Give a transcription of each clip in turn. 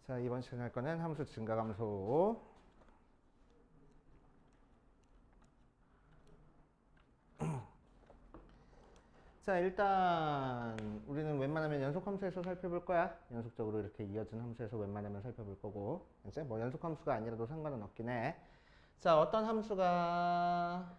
자, 이번 시간에 할 거는 함수 증가감소. 자, 일단 우리는 웬만하면 연속함수에서 살펴볼 거야. 연속적으로 이렇게 이어진 함수에서 웬만하면 살펴볼 거고, 이제 뭐 연속함수가 아니라도 상관은 없긴 해. 자, 어떤 함수가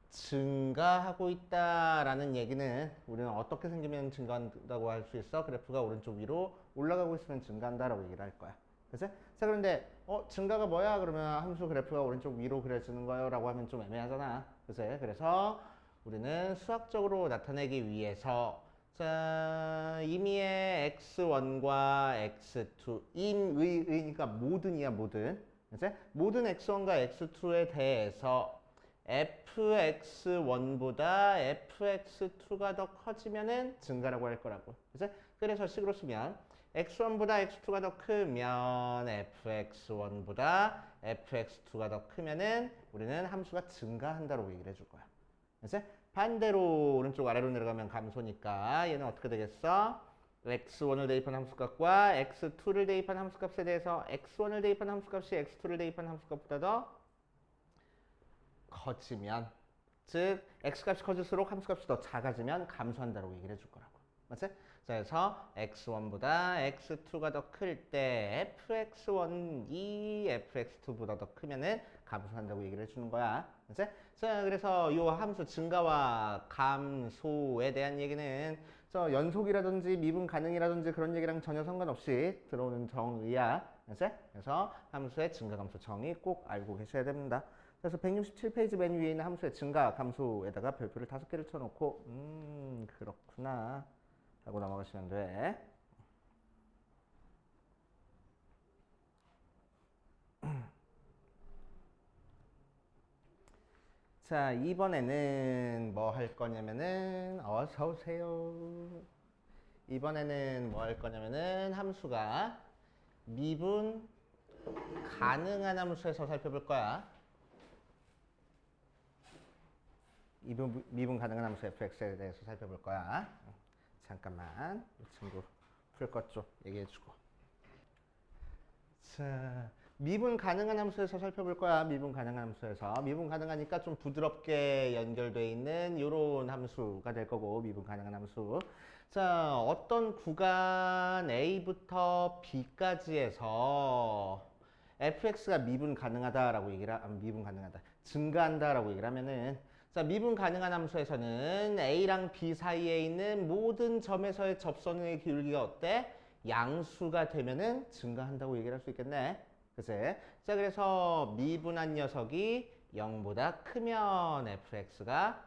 증가하고 있다라는 얘기는 우리는 어떻게 생기면 증가한다고 할 수 있어? 그래프가 오른쪽 위로 올라가고 있으면 증가한다라고 얘기를 할 거야. 그치? 자, 그런데 증가가 뭐야? 그러면 함수 그래프가 오른쪽 위로 그려지는 거요 라고 하면 좀 애매하잖아. 그치? 그래서 우리는 수학적으로 나타내기 위해서 자, 임의의 x1과 x2 임의니까 모든이야 모든. 그치? 모든 x1과 x2에 대해서 fx1보다 fx2가 더 커지면은 증가라고 할 거라고. 그치? 그래서 식으로 쓰면 x1보다 x2가 더 크면 fx1보다 fx2가 더 크면은 우리는 함수가 증가한다고 얘기를 해줄 거야. 그치? 반대로 오른쪽 아래로 내려가면 감소니까 얘는 어떻게 되겠어? x1을 대입한 함수값과 x2를 대입한 함수값에 대해서 x1을 대입한 함수값이 x2를 대입한 함수값보다 더 커지면, 즉 x값이 커질수록 함수값이 더 작아지면 감소한다고 얘기를 해줄 거라고. 맞지? 자, 그래서 x1보다 x2가 더 클 때 fx1이 fx2보다 더 크면은 감소한다고 얘기를 해주는 거야. 맞지? 자, 그래서 이 함수 증가와 감소에 대한 얘기는 저 연속이라든지 미분 가능이라든지 그런 얘기랑 전혀 상관없이 들어오는 정의야. 맞지? 그래서 함수의 증가 감소 정의 꼭 알고 계셔야 됩니다. 그래서 167페이지 맨 위에 있는 함수의 증가 감소에다가 별표를 5개를 쳐놓고 그렇구나 하고 넘어가시면 돼. 자, 이번에는 뭐 할 거냐면은 어서 오세요. 이번에는 뭐 할 거냐면은 함수가 미분 가능한 함수에서 살펴볼 거야. 미분 가능한 함수 fx에 대해서 살펴볼 거야. 잠깐만, 이 친구 풀 것 좀 얘기해주고. 자, 미분 가능한 함수에서 살펴볼 거야. 미분 가능한 함수에서. 미분 가능하니까 좀 부드럽게 연결되어 있는 이런 함수가 될 거고, 미분 가능한 함수. 자, 어떤 구간 A부터 B까지 해서 fx가 미분 가능하다라고 미분 가능하다. 증가한다라고 얘기를 하면은 자, 미분 가능한 함수에서는 A랑 B 사이에 있는 모든 점에서의 접선의 기울기가 어때? 양수가 되면은 증가한다고 얘기를 할 수 있겠네. 그치? 자, 그래서 미분한 녀석이 0보다 크면 fx가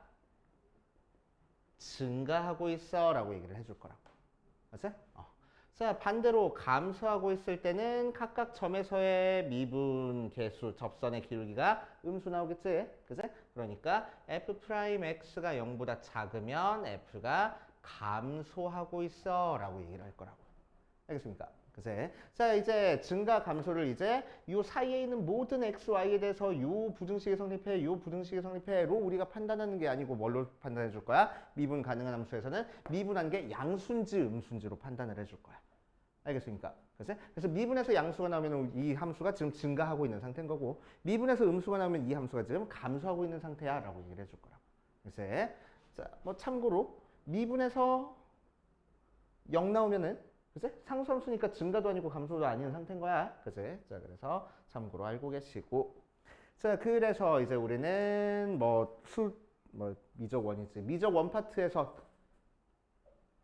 증가하고 있어 라고 얘기를 해줄 거라고. 맞지? 자, 반대로 감소하고 있을 때는 각각 점에서의 미분 개수, 접선의 기울기가 음수 나오겠지? 그치? 그러니까 f'x가 0보다 작으면 f가 감소하고 있어 라고 얘기를 할 거라고. 알겠습니까? 그치? 자, 이제 증가 감소를 이제 요 사이에 있는 모든 x, y에 대해서 요 부등식이 성립해, 요 부등식이 성립해로 우리가 판단하는 게 아니고 뭘로 판단해 줄 거야? 미분 가능한 함수에서는 미분한 게 양수인지 음수인지로 판단을 해줄 거야. 알겠습니까? 그래서 미분에서 양수가 나오면 이 함수가 지금 증가하고 있는 상태인 거고, 미분에서 음수가 나오면 이 함수가 지금 감소하고 있는 상태야 라고 얘기를 해줄 거라고. 그래서 자, 뭐 참고로 미분에서 0 나오면은 그치? 상수함수니까 증가도 아니고 감소도 아닌 상태인 거야. 그치? 자, 그래서 참고로 알고 계시고. 자, 그래서 이제 우리는 미적 원이지. 미적 원 파트에서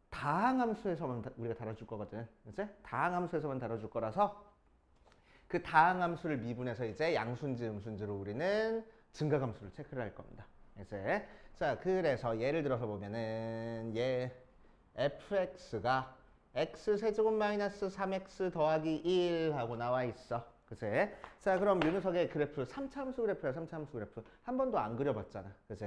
다항함수에서만 우리가 다뤄줄 거거든. 그치? 다항함수에서만 다뤄줄 거라서 그 다항함수를 미분해서 이제 양수인지 음수인지로 우리는 증가감수를 체크를 할 겁니다. 이제 자, 그래서 예를 들어서 보면은 fx가 x세제곱 마이너스 3x 더하기 1 하고 나와 있어. 그치? 자, 그럼 요 녀석의 그래프 3차 함수 그래프야. 3차 함수 그래프 한 번도 안 그려봤잖아. 그치?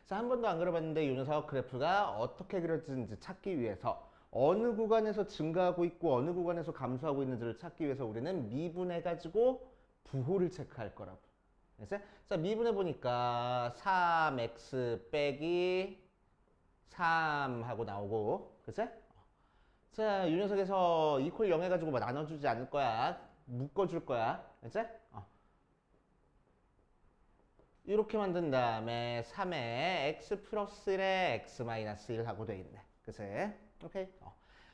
자, 한 번도 안 그려봤는데 요 녀석 그래프가 어떻게 그려지는지 찾기 위해서 어느 구간에서 증가하고 있고 어느 구간에서 감소하고 있는지를 찾기 위해서 우리는 미분해가지고 부호를 체크할 거라고. 그치? 자, 미분해 보니까 3x 빼기 3 하고 나오고, 그치? 자, 이 녀석에서 이퀄 0 해가지고 뭐 나눠주지 않을 거야. 묶어줄 거야. 그치? 이렇게 만든 다음에 3에 x 플러스 1에 x 마이너스 1 하고 돼 있네. 그치? 오케이.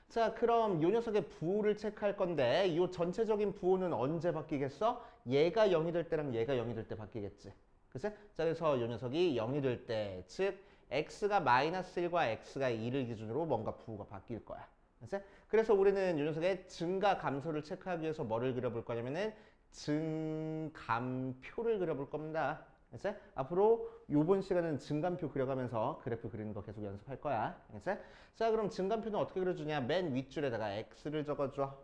자, 그럼 이 녀석의 부호를 체크할 건데 이 전체적인 부호는 언제 바뀌겠어? 얘가 0이 될 때랑 얘가 0이 될 때 바뀌겠지. 그치? 자, 그래서 이 녀석이 0이 될 때, 즉 x가 마이너스 1과 x가 2를 기준으로 뭔가 부호가 바뀔 거야. 그치? 그래서 우리는 이 녀석의 증가 감소를 체크하기 위해서 뭐를 그려볼 거냐면은 증감표를 그려볼 겁니다. 그치? 앞으로 요번 시간은 증감표 그려가면서 그래프 그리는 거 계속 연습할 거야. 그치? 자, 그럼 증감표는 어떻게 그려주냐? 맨 윗줄에다가 x를 적어줘.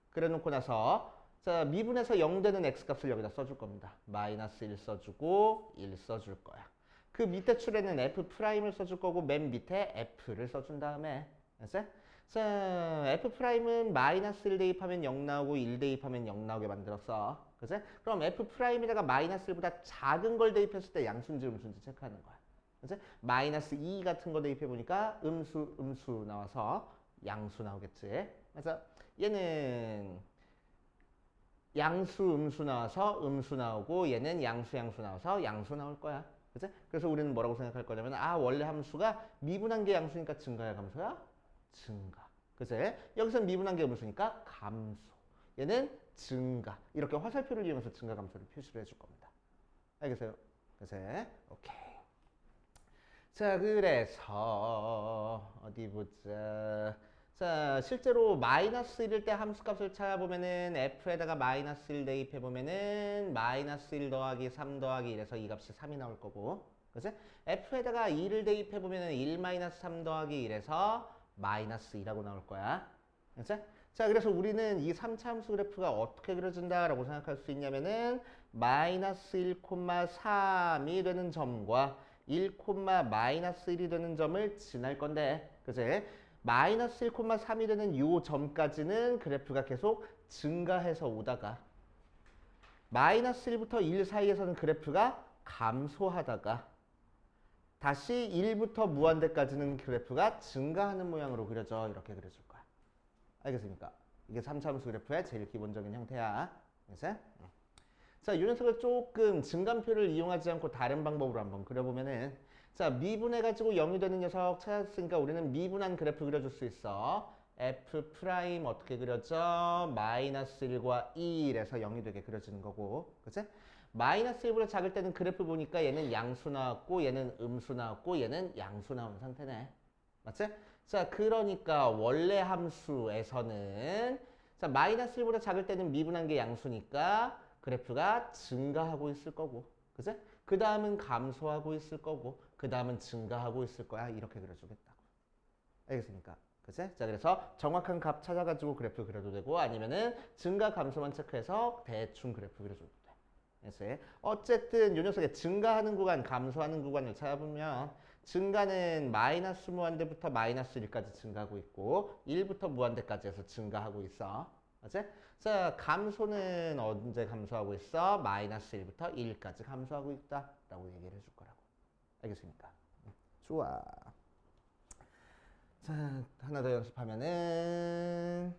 그래놓고 나서 자, 미분에서 0 되는 x값을 여기다 써줄 겁니다. 마이너스 1 써주고 1 써줄 거야. 그 밑에 줄에는 f'을 써줄 거고 맨 밑에 f를 써준 다음에 알았어? 자, f'은 마이너스 1 대입하면 0 나오고 1 대입하면 0 나오게 만들었어. 그치? 그럼 f'에다가 마이너스 1보다 작은 걸 대입했을 때 양수인지 음수인지 체크하는 거야. 그치? 마이너스 2 같은 거 대입해보니까 음수 나와서 양수 나오겠지. 그래서 얘는 양수, 음수 나와서 음수 나오고 얘는 양수, 양수 나와서 양수 나올 거야. 그치? 그래서 우리는 뭐라고 생각할 거냐면 원래 함수가 미분한 게 양수니까 증가야 감소야? 증가. 그치? 여기서 미분한 게 음수니까 감소. 얘는 증가. 이렇게 화살표를 이용해서 증가 감소를 표시를 해줄 겁니다. 알겠어요? 그치? 오케이. 자, 그래서 어디 보자. 자, 실제로 마이너스 1일 때 함수값을 찾아보면은 f에다가 마이너스 1 대입해보면은 마이너스 1 더하기 3 더하기 1에서 이 값이 3이 나올 거고, 그치? f에다가 2를 대입해보면은 1 마이너스 3 더하기 1에서 마이너스 2라고 나올 거야. 그치? 자, 그래서 우리는 이 3차 함수 그래프가 어떻게 그려진다라고 생각할 수 있냐면은 마이너스 1,3이 되는 점과 1, 마이너스 1이 되는 점을 지날 건데, 그치? 마이너스 1,3이 되는 요 점까지는 그래프가 계속 증가해서 오다가 마이너스 1부터 1 사이에서는 그래프가 감소하다가 다시 1부터 무한대까지는 그래프가 증가하는 모양으로 그려져. 이렇게 그려줄 거야. 알겠습니까? 이게 3차 함수 그래프의 제일 기본적인 형태야. 그치? 자, 이 녀석을 조금 증감표를 이용하지 않고 다른 방법으로 한번 그려보면은 자, 미분해가지고 0이 되는 녀석 찾았으니까 우리는 미분한 그래프 그려줄 수 있어. f' 어떻게 그려져? 마이너스 1과 1에서 0이 되게 그려지는 거고. 그치? 마이너스 1보다 작을 때는 그래프 보니까 얘는 양수 나왔고 얘는 음수 나왔고 얘는 양수 나온 상태네. 맞지? 자, 그러니까 원래 함수에서는 자, 마이너스 1보다 작을 때는 미분한 게 양수니까 그래프가 증가하고 있을 거고. 그치? 그 다음은 감소하고 있을 거고 그 다음은 증가하고 있을 거야. 이렇게 그려주겠다고. 알겠습니까? 그치? 자, 그래서 정확한 값 찾아가지고 그래프 그려도 되고 아니면은 증가 감소만 체크해서 대충 그래프 그려줘도 돼. 그치? 어쨌든 이 녀석의 증가하는 구간, 감소하는 구간을 찾아보면 증가는 마이너스 무한대부터 마이너스 1까지 증가하고 있고 1부터 무한대까지 해서 증가하고 있어. 그치? 자, 감소는 언제 감소하고 있어? 마이너스 1부터 1까지 감소하고 있다 라고 얘기를 해줄 거라고. 알겠습니까? 좋아. 자, 하나 더 연습하면은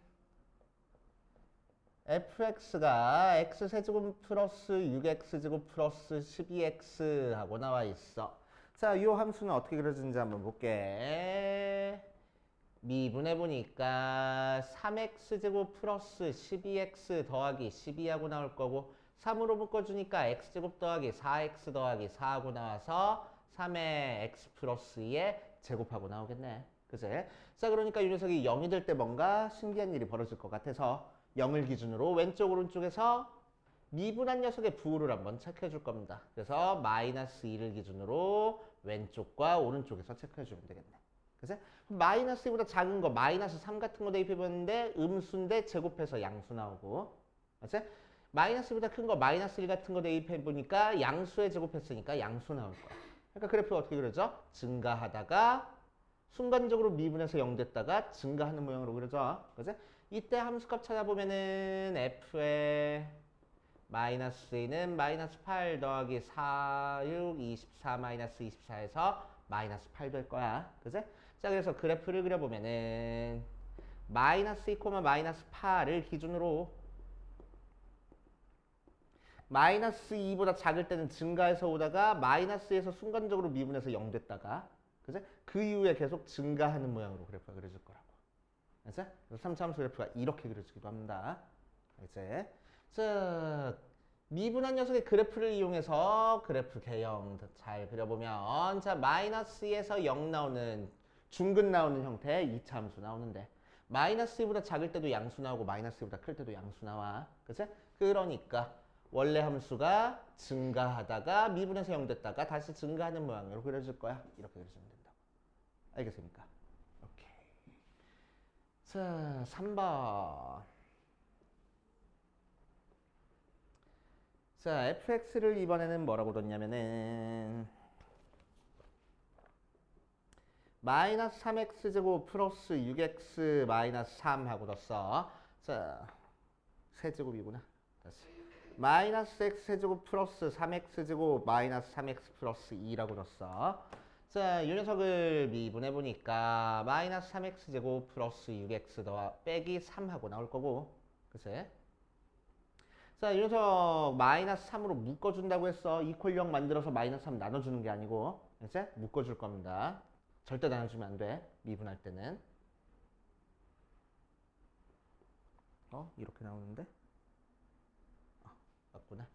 fx가 x세제곱 플러스 6x제곱 플러스 12x 하고 나와 있어. 자, 이 함수는 어떻게 그려지는지 한번 볼게. 미분해 보니까 3x제곱 플러스 12x 더하기 12하고 나올 거고 3으로 묶어주니까 x제곱 더하기 4x 더하기 4하고 나와서 3의 x 플러스 2에 제곱하고 나오겠네. 그치? 자, 그러니까 이 녀석이 0이 될 때 뭔가 신기한 일이 벌어질 것 같아서 0을 기준으로 왼쪽 오른쪽에서 미분한 녀석의 부호를 한번 체크해 줄 겁니다. 그래서 마이너스 2를 기준으로 왼쪽과 오른쪽에서 체크해 주면 되겠네. 그치? 마이너스 2보다 작은 거 마이너스 3 같은 거 대입해봤는데 음수인데 제곱해서 양수 나오고, 그치? 마이너스 2보다 큰 거 마이너스 1 같은 거 대입해보니까 양수에 제곱했으니까 양수 나올 거야. 그러니까 그래프가 어떻게 그려져? 증가하다가 순간적으로 미분해서 0 됐다가 증가하는 모양으로 그려져. 그치? 이때 함수값 찾아보면은 f의 마이너스 2는 마이너스 8 더하기 4, 6, 24 마이너스 24에서 마이너스 8 될 거야. 그치? 자, 그래서 그래프를 그려보면은 마이너스 2, 마이너스 8을 기준으로 마이너스 2보다 작을 때는 증가해서 오다가 마이너스에서 순간적으로 미분해서 0 됐다가 그죠? 그 이후에 계속 증가하는 모양으로 그래프가 그려질 거라고. 그죠? 그래서 3차 함수 그래프가 이렇게 그려지기도 합니다. 이제 자 미분한 녀석의 그래프를 이용해서 그래프 개형 잘 그려보면 자 마이너스에서 0 나오는 중근 나오는 형태의 2차 함수 나오는데 마이너스 2보다 작을 때도 양수 나오고 마이너스 2보다 클 때도 양수 나와. 그치? 그러니까 원래 함수가 증가하다가 미분해서 0 됐다가 다시 증가하는 모양으로 그려질 거야. 이렇게 그려주면 된다고. 알겠습니까? 오케이. 자, 3번. 자, fx를 이번에는 뭐라고 뒀냐면은 마이너스 3x제곱 플러스 6x 마이너스 3 하고 뒀어. 자, 세제곱이구나. 다시. 마이너스 x 세제곱 플러스 3x제곱 마이너스 3x 플러스 2라고 뒀어. 자, 이 녀석을 미분해 보니까 마이너스 3x제곱 플러스 6x 더 빼기 3 하고 나올 거고. 그치? 자, 이 녀석 마이너스 3으로 묶어준다고 했어. 이퀄 0 만들어서 마이너스 3 나눠주는 게 아니고 이제 묶어줄 겁니다. 절대 나눠주면 안 돼. 미분할 때는. 이렇게 나오는데? 맞구나.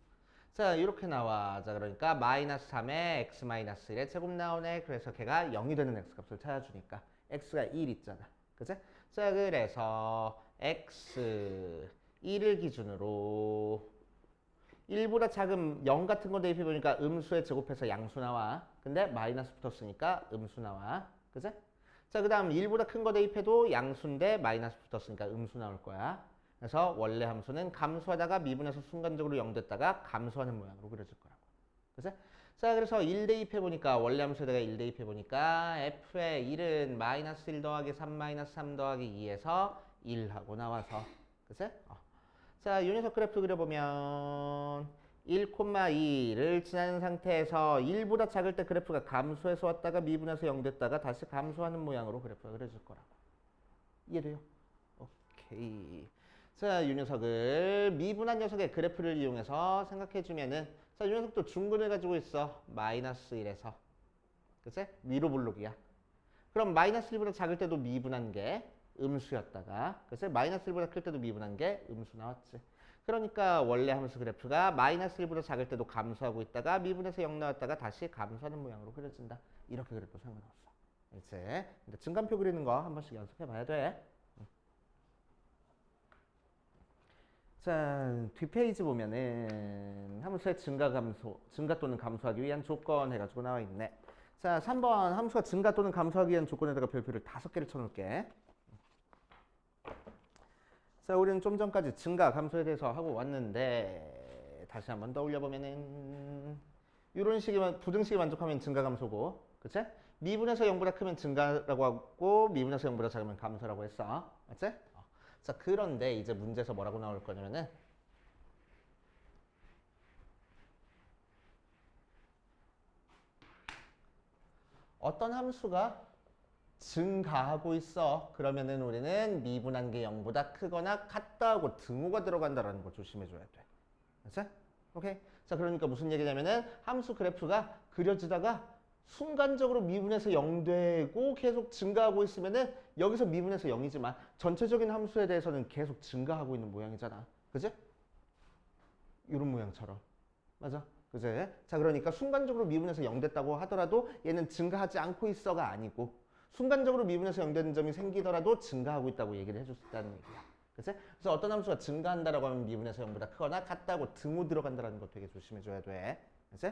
자, 이렇게 나와. 자, 그러니까 마이너스 3에 x 마이너스 1의 제곱 나오네. 그래서 걔가 0이 되는 x값을 찾아주니까 x가 1 있잖아. 그치? 자, 그래서 x 1을 기준으로 1보다 작은 0 같은 거 대입해보니까 음수에 제곱해서 양수 나와. 근데 마이너스 붙었으니까 음수 나와. 그치? 자, 그 다음 1보다 큰 거 대입해도 양수인데 마이너스 붙었으니까 음수 나올 거야. 그래서 원래 함수는 감소하다가 미분해서 순간적으로 0 됐다가 감소하는 모양으로 그려질 거라고. 그치? 자, 그래서 1 대입해보니까 원래 함수에다가 1 대입해보니까 f의 1은 마이너스 1 더하기 3 마이너스 3 더하기 2에서 1하고 나와서. 그치? 자, 이 녀석 그래프 그려보면 1,2를 지나는 상태에서 1보다 작을 때 그래프가 감소해서 왔다가 미분해서 0 됐다가 다시 감소하는 모양으로 그래프가 그려질 거라고. 이해돼요? 오케이. 자, 이 녀석을 미분한 녀석의 그래프를 이용해서 생각해주면은 자, 이 녀석도 중근을 가지고 있어. 마이너스 1에서. 그치? 위로 볼록이야. 그럼 마이너스 1보다 작을 때도 미분한 게 음수였다가 그치? 마이너스 1보다 클 때도 미분한 게 음수 나왔지. 그러니까 원래 함수 그래프가 마이너스 1보다 작을 때도 감소하고 있다가 미분해서 0 나왔다가 다시 감소하는 모양으로 그려진다. 이렇게 그려도 상관없어. 이제 증간표 그리는 거 한 번씩 연습해 봐야 돼. 자, 뒷페이지 보면은 함수의 증가 또는 감소하기 위한 조건 해가지고 나와 있네. 자, 3번 함수가 증가 또는 감소하기 위한 조건에다가 별표를 5개를 쳐놓을게. 자, 우리는 좀 전까지 증가, 감소에 대해서 하고 왔는데 다시 한번 떠올려 보면은 이런 식이면 부등식이 만족하면 증가, 감소고, 그치? 미분에서 0보다 크면 증가라고 하고 미분에서 0보다 작으면 감소라고 했어, 맞지? 자, 그런데 이제 문제에서 뭐라고 나올 거냐면은 어떤 함수가 증가하고 있어. 그러면은 우리는 미분한 게 0보다 크거나 같다 하고 등호가 들어간다라는 거 조심해줘야 돼. 알았어? 오케이? 자, 그러니까 무슨 얘기냐면은 함수 그래프가 그려지다가 순간적으로 미분해서 0 되고 계속 증가하고 있으면은 여기서 미분해서 0이지만 전체적인 함수에 대해서는 계속 증가하고 있는 모양이잖아. 그지? 이런 모양처럼. 맞아? 그지? 자, 그러니까 순간적으로 미분해서 0 됐다고 하더라도 얘는 증가하지 않고 있어가 아니고 순간적으로 미분해서 0 되는 점이 생기더라도 증가하고 있다고 얘기를 해줄 수 있다는 얘기야. 그치? 그래서 어떤 함수가 증가한다라고 하면 미분해서 0보다 크거나 같다고 등호 들어간다는 거 되게 조심해줘야 돼. 그치?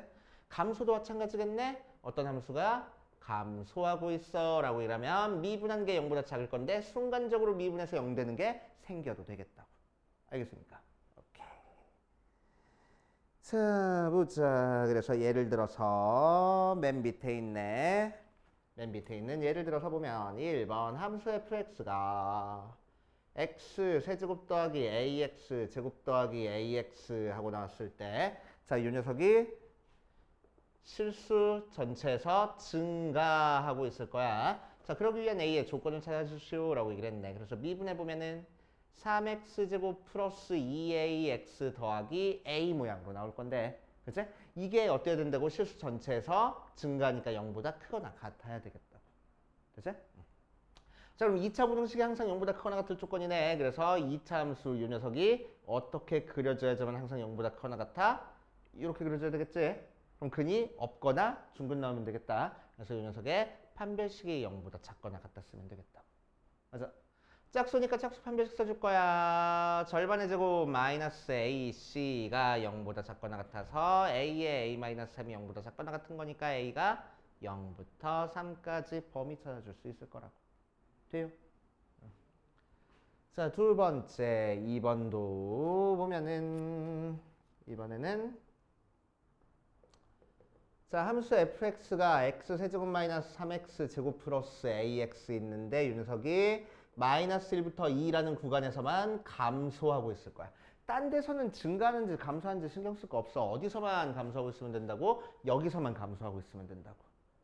감소도 마찬가지겠네? 어떤 함수가 감소하고 있어 라고 이러면 미분한 게 0보다 작을 건데 순간적으로 미분해서 0 되는 게 생겨도 되겠다고. 알겠습니까? 오케이. 자, 보자. 그래서 예를 들어서 맨 밑에 있네. 맨 밑에 있는 예를 들어서 보면 1번 함수 fx가 x 세제곱 더하기 ax 제곱 더하기 ax 하고 나왔을 때 자, 이 녀석이 실수 전체에서 증가하고 있을 거야. 자, 그러기 위한 A의 조건을 찾아주시오라고 얘기를 했네. 그래서 미분해 보면은 3x제곱 플러스 2ax 더하기 a 모양으로 나올 건데, 그치? 이게 어때야 된다고? 실수 전체에서 증가하니까 0보다 크거나 같아야 되겠다. 그치? 자, 그럼 2차 부등식이 항상 0보다 크거나 같을 조건이네. 그래서 2차 함수 이 녀석이 어떻게 그려져야지만 항상 0보다 크거나 같아? 이렇게 그려져야 되겠지? 그럼 근이 없거나 중근 나오면 되겠다. 그래서 이 녀석의 판별식이 0보다 작거나 같다 쓰면 되겠다. 맞아. 짝수니까 짝수 판별식 써줄 거야. 절반의 제곱 마이너스 AC가 0보다 작거나 같아서 A의 A-3이 0보다 작거나 같은 거니까 A가 0부터 3까지 범위 찾아줄 수 있을 거라고. 돼요? 자, 두 번째 2번도 보면은 이번에는 자, 함수 fx가 x세제곱 마이너스 3x 제곱 플러스 ax 있는데 이 녀석이 마이너스 1부터 2라는 구간에서만 감소하고 있을 거야. 딴 데서는 증가하는지 감소하는지 신경 쓸 거 없어. 어디서만 감소하고 있으면 된다고? 여기서만 감소하고 있으면 된다고.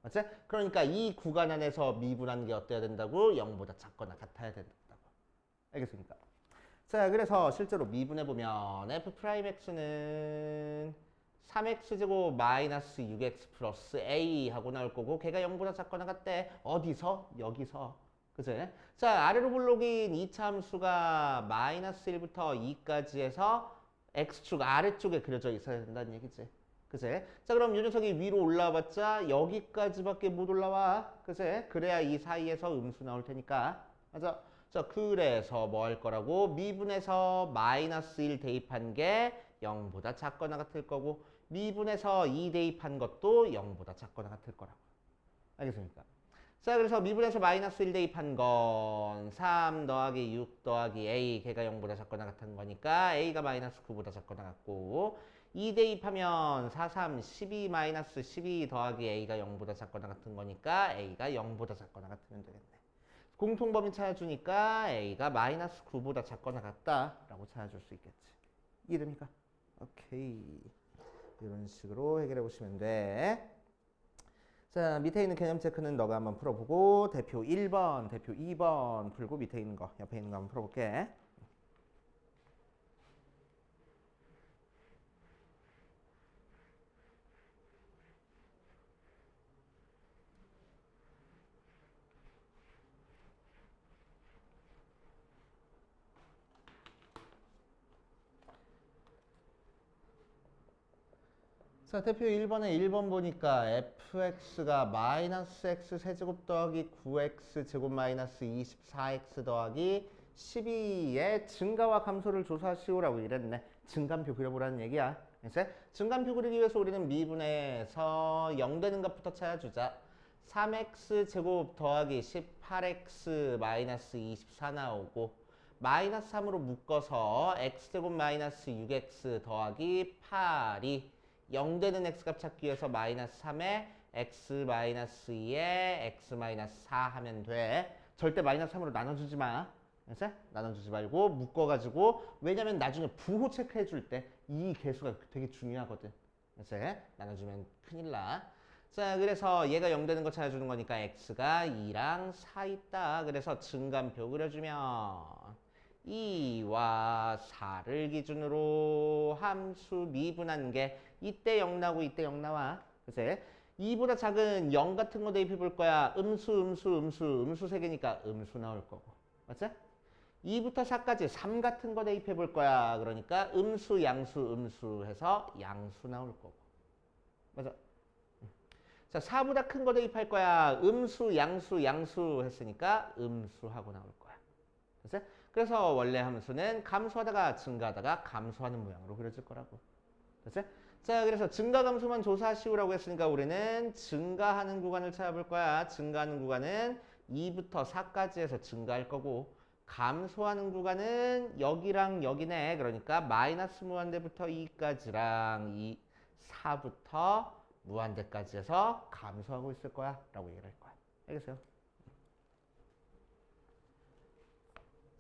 맞지? 그러니까 이 구간 안에서 미분하는 게 어때야 된다고? 0보다 작거나 같아야 된다고. 알겠습니까? 자, 그래서 실제로 미분해보면 f'x는 3x제곱 마이너스 6x 플러스 a 하고 나올 거고 걔가 0보다 작거나 같대. 어디서? 여기서. 그치? 자, 아래로 블록인 2차 함수가 마이너스 1부터 2까지 해서 x축 아래쪽에 그려져 있어야 된다는 얘기지. 그치? 자, 그럼 이 녀석이 위로 올라와봤자 여기까지밖에 못 올라와. 그치? 그래야 이 사이에서 음수 나올 테니까. 맞아? 자, 그래서 뭐 할 거라고? 미분에서 마이너스 1 대입한 게 0보다 작거나 같을 거고 미분에서 2 대입한 것도 0보다 작거나 같을 거라고. 알겠습니까? 자, 그래서 미분에서 마이너스 1 대입한 건 3 더하기 6 더하기 a 걔가 0보다 작거나 같은 거니까 a가 마이너스 9보다 작거나 같고 2 대입하면 4, 3, 12 마이너스 12 더하기 a가 0보다 작거나 같은 거니까 a가 0보다 작거나 같으면 되겠네. 공통범위 찾아주니까 a가 마이너스 9보다 작거나 같다라고 찾아줄 수 있겠지. 이해됩니까? 오케이. 이런 식으로 해결해 보시면 돼. 자, 밑에 있는 개념 체크는 너가 한번 풀어보고 대표 1번, 대표 2번 풀고 밑에 있는 거, 옆에 있는 거 한번 풀어볼게. 자, 대표 1번에 1번 보니까 fx가 마이너스 x 세제곱 더하기 9x 제곱 마이너스 24x 더하기 12의 증가와 감소를 조사하시오라고 이랬네. 증감표 그려보라는 얘기야. 그래서 증감표 그리기 위해서 우리는 미분에서 0 되는 값부터 찾아주자. 3x 제곱 더하기 18x 마이너스 24 나오고 마이너스 3으로 묶어서 x제곱 마이너스 6x 더하기 8이 0 되는 x값 찾기 위해서 마이너스 3에 x 마이너스 2에 x 마이너스 4 하면 돼. 절대 마이너스 3으로 나눠주지 마. 알았어? 나눠주지 말고 묶어가지고 왜냐면 나중에 부호 체크해 줄 때 이 개수가 되게 중요하거든. 알았어? 나눠주면 큰일 나. 자, 그래서 얘가 0 되는 거 찾아주는 거니까 x가 2랑 4 있다. 그래서 증감표 그려주면 2와 4를 기준으로 함수 미분한 게 이때 0 나오고 이때 0 나와. 그치? 2보다 작은 0 같은 거 대입해 볼 거야. 음수 3개니까 음수 나올 거고. 맞지? 2부터 4까지 3 같은 거 대입해 볼 거야. 그러니까 음수, 양수 해서 양수 나올 거고. 맞아? 자, 4보다 큰 거 대입할 거야. 음수, 양수 했으니까 음수하고 나올 거야. 그치? 그래서 원래 함수는 감소하다가 증가하다가 감소하는 모양으로 그려질 거라고. 그치? 자, 그래서 증가 감소만 조사하시오라고 했으니까 우리는 증가하는 구간을 찾아볼 거야. 증가하는 구간은 2부터 4까지 해서 증가할 거고 감소하는 구간은 여기랑 여기네. 그러니까 마이너스 무한대부터 2까지랑 4부터 무한대까지 해서 감소하고 있을 거야 라고 얘기를 할 거야. 알겠어요?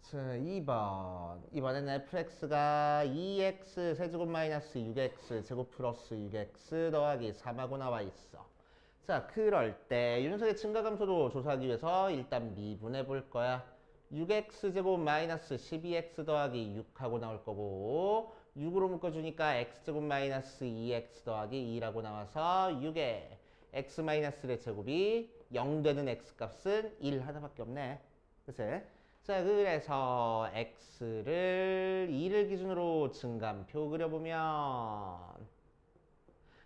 자, 2번. 이번에는 fx가 2x 세제곱 마이너스 6x 제곱 플러스 6x 더하기 3하고 나와 있어. 자, 그럴 때 윤석의 증가감소도 조사하기 위해서 일단 미분해 볼 거야. 6x제곱 마이너스 12x 더하기 6하고 나올 거고 6으로 묶어주니까 x제곱 마이너스 2x 더하기 2라고 나와서 6에 x 마이너스의 제곱이 0 되는 x값은 1 하나밖에 없네. 그치? 자, 그래서 x를 2를 기준으로 증감표 그려보면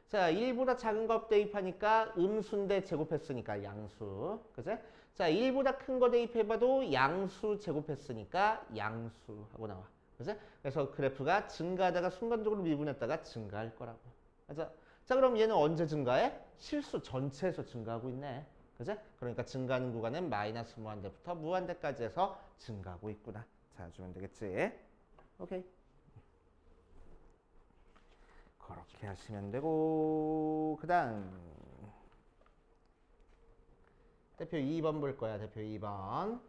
자, 1보다 작은 거 대입하니까 음수인데 제곱했으니까 양수. 그치? 자, 1보다 큰 거 대입해봐도 양수 제곱했으니까 양수 하고 나와. 그치? 그래서 그래프가 증가하다가 순간적으로 미분했다가 증가할 거라고. 맞아? 자, 그럼 얘는 언제 증가해? 실수 전체에서 증가하고 있네. 그치? 그러니까 증가하는 구간은 마이너스 무한대부터 무한대까지 해서 증가하고 있구나. 찾아주면 되겠지? 오케이. 그렇게 하시면 되고 그 다음 대표 2번 볼 거야. 대표 2번.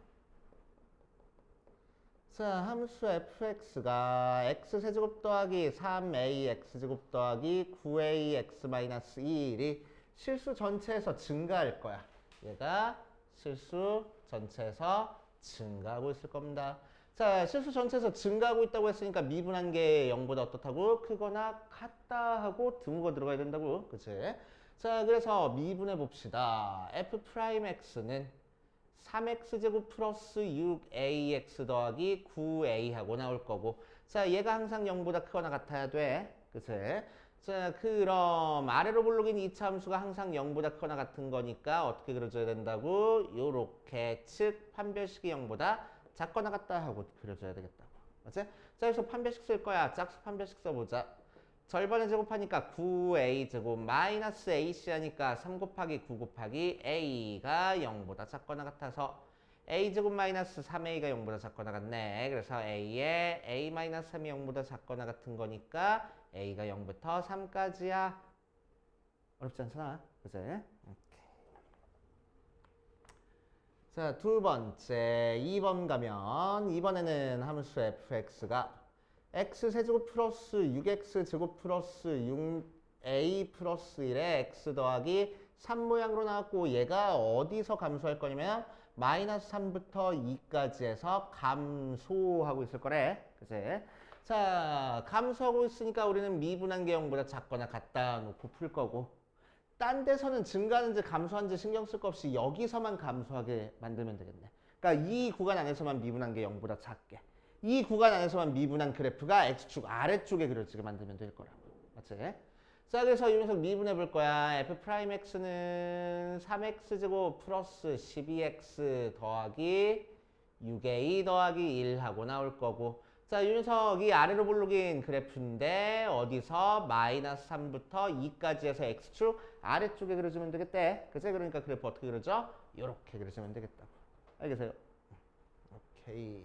자, 함수 fx가 x세제곱 더하기 3ax제곱 더하기 9ax-1이 실수 전체에서 증가할 거야. 얘가 실수 전체에서 증가하고 있을 겁니다. 자, 실수 전체에서 증가하고 있다고 했으니까 미분한 게 0보다 어떻다고? 크거나 같다 하고 드무가 들어가야 된다고. 그치? 자, 그래서 미분해 봅시다. f'x는 3x제곱 플러스 6ax 더하기 9a 하고 나올 거고. 자, 얘가 항상 0보다 크거나 같아야 돼. 그치? 자, 그럼 아래로 볼록인 2차 함수가 항상 0보다 크거나 같은 거니까 어떻게 그려줘야 된다고? 요렇게 즉 판별식이 0보다 작거나 같다 하고 그려줘야 되겠다고. 맞지? 자, 여기서 판별식 쓸 거야. 짝수 판별식 써보자. 절반을 제곱하니까 9a 제곱 마이너스 ac 하니까 3 곱하기 9 곱하기 a가 0보다 작거나 같아서 a 제곱 마이너스 3a가 0보다 작거나 같네. 그래서 a에 a 마이너스 3이 0보다 작거나 같은 거니까 a가 0부터 3까지야. 어렵지 않잖아. 그치? 자, 두 번째 2번 가면 이번에는 함수 fx가 x세제곱 플러스 6x제곱 플러스 6a 플러스 1에 x 더하기 3 모양으로 나왔고 얘가 어디서 감소할 거냐면 마이너스 3부터 2까지 해서 감소하고 있을 거래. 그치? 자, 감소하고 있으니까 우리는 미분한 게 0보다 작거나 같다 놓고 풀 거고 딴 데서는 증가하는지 감소하는지 신경 쓸 거 없이 여기서만 감소하게 만들면 되겠네. 그러니까 이 구간 안에서만 미분한 게 0보다 작게. 이 구간 안에서만 미분한 그래프가 x축 아래쪽에 그려지게 만들면 될 거라고. 맞지? 자, 그래서 이 녀석 미분해 볼 거야. f'x는 3x제곱 플러스 12x 더하기 6a 더하기 1 하고 나올 거고 자, 이 녀석이 아래로 볼록인 그래프인데 어디서 마이너스 3부터 2까지 해서 x축 아래쪽에 그려주면 되겠대. 그치? 그러니까 그래프 어떻게 그려져? 이렇게 그려주면 되겠다. 알겠어요? 오케이.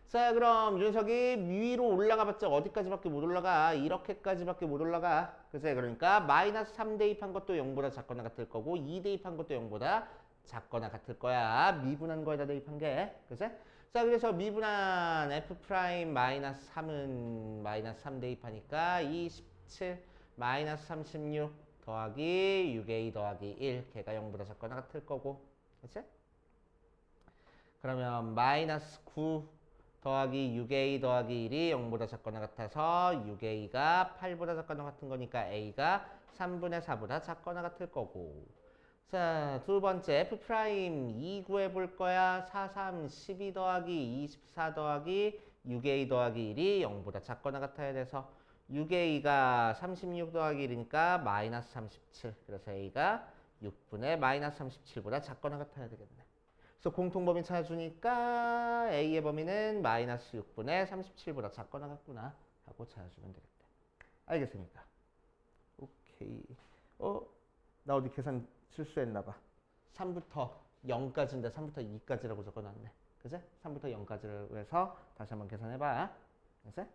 자, 그럼 윤석이 위로 올라가봤자 어디까지밖에 못 올라가? 이렇게까지밖에 못 올라가. 그치? 그러니까 마이너스 3 대입한 것도 0보다 작거나 같을 거고 2 대입한 것도 0보다 작거나 같을 거야. 미분한 거에다 대입한 게. 그치? 자, 그래서 미분한 f 프라임 마이너스 3은 마이너스 3 대입하니까 27 마이너스 36 더하기 6a 더하기 1 걔가 0보다 작거나 같을 거고. 그치? 그러면 마이너스 9 더하기 6a 더하기 1이 0보다 작거나 같아서 6a가 8보다 작거나 같은 거니까 a가 3분의 4보다 작거나 같을 거고 자, 두 번째 f 프라임 2 구해볼 거야. 4, 3, 12 더하기 24 더하기 6a 더하기 1이 0보다 작거나 같아야 돼서 6a가 36 더하기 1이니까 마이너스 37 그래서 a가 6분의 마이너스 37보다 작거나 같아야 되겠네. 그래서 공통범위 찾아주니까 a의 범위는 마이너스 6분의 37보다 작거나 같구나 하고 찾아주면 되겠다. 알겠습니까? 오케이. 나 어디 계산 실수했나봐. 3부터 0까지인데 3부터 2까지라고 적어놨네. 그치? 3부터 0까지를 해서 다시 한번 계산해봐. 그치?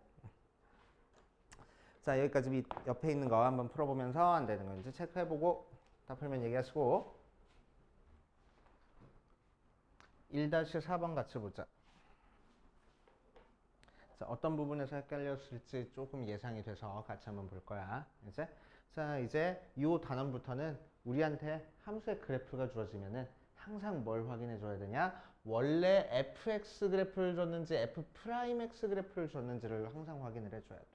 자, 여기까지 옆에 있는 거 한번 풀어보면서 안 되는 건지 체크해보고 다 풀면 얘기하시고 1-4번 같이 보자. 자, 어떤 부분에서 헷갈렸을지 조금 예상이 돼서 같이 한번 볼 거야. 이제 자, 이제 이 단원부터는 우리한테 함수의 그래프가 주어지면은 항상 뭘 확인해 줘야 되냐? 원래 fx 그래프를 줬는지 f'x 그래프를 줬는지를 항상 확인을 해줘야 돼.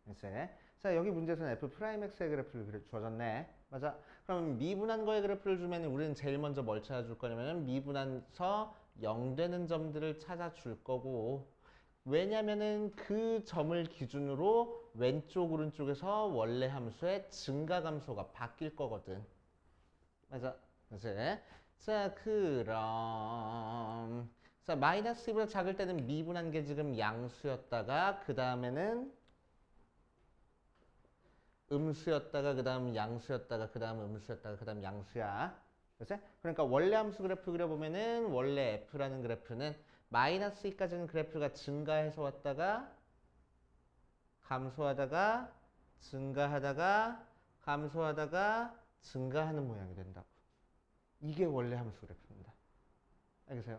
이제 자 여기 문제에서는 f'x의 그래프를 주어졌네. 맞아. 그럼 미분한 거의 그래프를 주면 우리는 제일 먼저 뭘 찾아줄 거냐면 미분한서 0 되는 점들을 찾아줄 거고, 왜냐면은 그 점을 기준으로 왼쪽 오른쪽에서 원래 함수의 증가 감소가 바뀔 거거든. 맞아. 이제 자 그럼 자 마이너스 2보다 작을 때는 미분한 게 지금 양수였다가 그 다음에는 음수였다가 그 다음 양수였다가 그 다음 음수였다가 그 다음 양수야. 그치? 그러니까 원래 함수 그래프 그려보면은 원래 f라는 그래프는 마이너스 2까지는 그래프가 증가해서 왔다가 감소하다가 증가하다가 감소하다가 증가하는 모양이 된다고. 이게 원래 함수 그래프입니다. 알겠어요?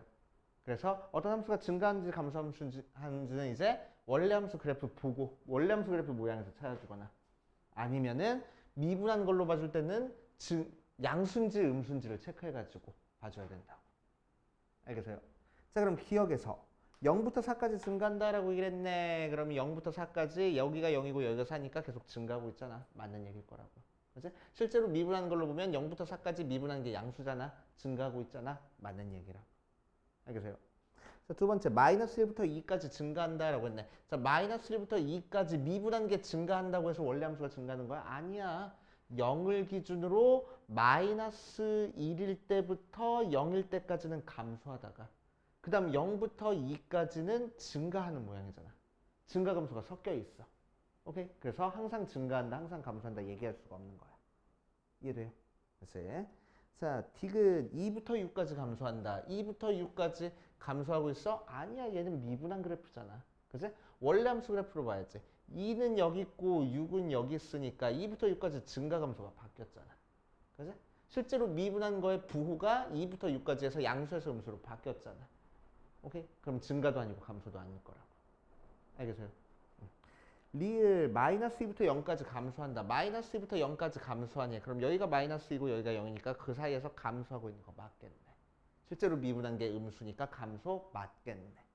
그래서 어떤 함수가 증가하는지 감소하는지는 이제 원래 함수 그래프 보고 원래 함수 그래프 모양에서 찾아주거나, 아니면은 미분한 걸로 봐줄 때는 양수인지 음수인지를 체크해가지고 봐줘야 된다고. 알겠어요? 자 그럼 기억에서 0부터 4까지 증가한다라고 얘기를 했네. 그럼 0부터 4까지 여기가 0이고 여기가 4니까 계속 증가하고 있잖아. 맞는 얘기일 거라고. 그치? 실제로 미분한 걸로 보면 0부터 4까지 미분한 게 양수잖아. 증가하고 있잖아. 맞는 얘기라고. 알겠어요? 자, 두 번째 마이너스 1부터 2까지 증가한다라고 했네. 자 마이너스 1부터 2까지 미분한 게 증가한다고 해서 원래 함수가 증가하는 거야? 아니야. 0을 기준으로 마이너스 1일 때부터 0일 때까지는 감소하다가 그 다음 0부터 2까지는 증가하는 모양이잖아. 증가 감소가 섞여 있어. 오케이? 그래서 항상 증가한다, 항상 감소한다 얘기할 수가 없는 거야. 이해돼요? 그치? 자, 디귿 2부터 6까지 감소한다. 2부터 6까지 감소하고 있어? 아니야, 얘는 미분한 그래프잖아. 그치? 원래 함수 그래프로 봐야지. 2는 여기 있고 6은 여기 있으니까 2부터 6까지 증가 감소가 바뀌었잖아. 그치? 실제로 미분한 거의 부호가 2부터 6까지 해서 양수에서 음수로 바뀌었잖아. 오케이? 그럼 증가도 아니고 감소도 아닐 거라고. 알겠어요? 리을 마이너스 2부터 0까지 감소한다. 마이너스 2부터 0까지 감소하니 그럼 여기가 마이너스 2고 여기가 0이니까 그 사이에서 감소하고 있는 거 맞겠네. 실제로 미분한 게 음수니까 감소 맞겠네.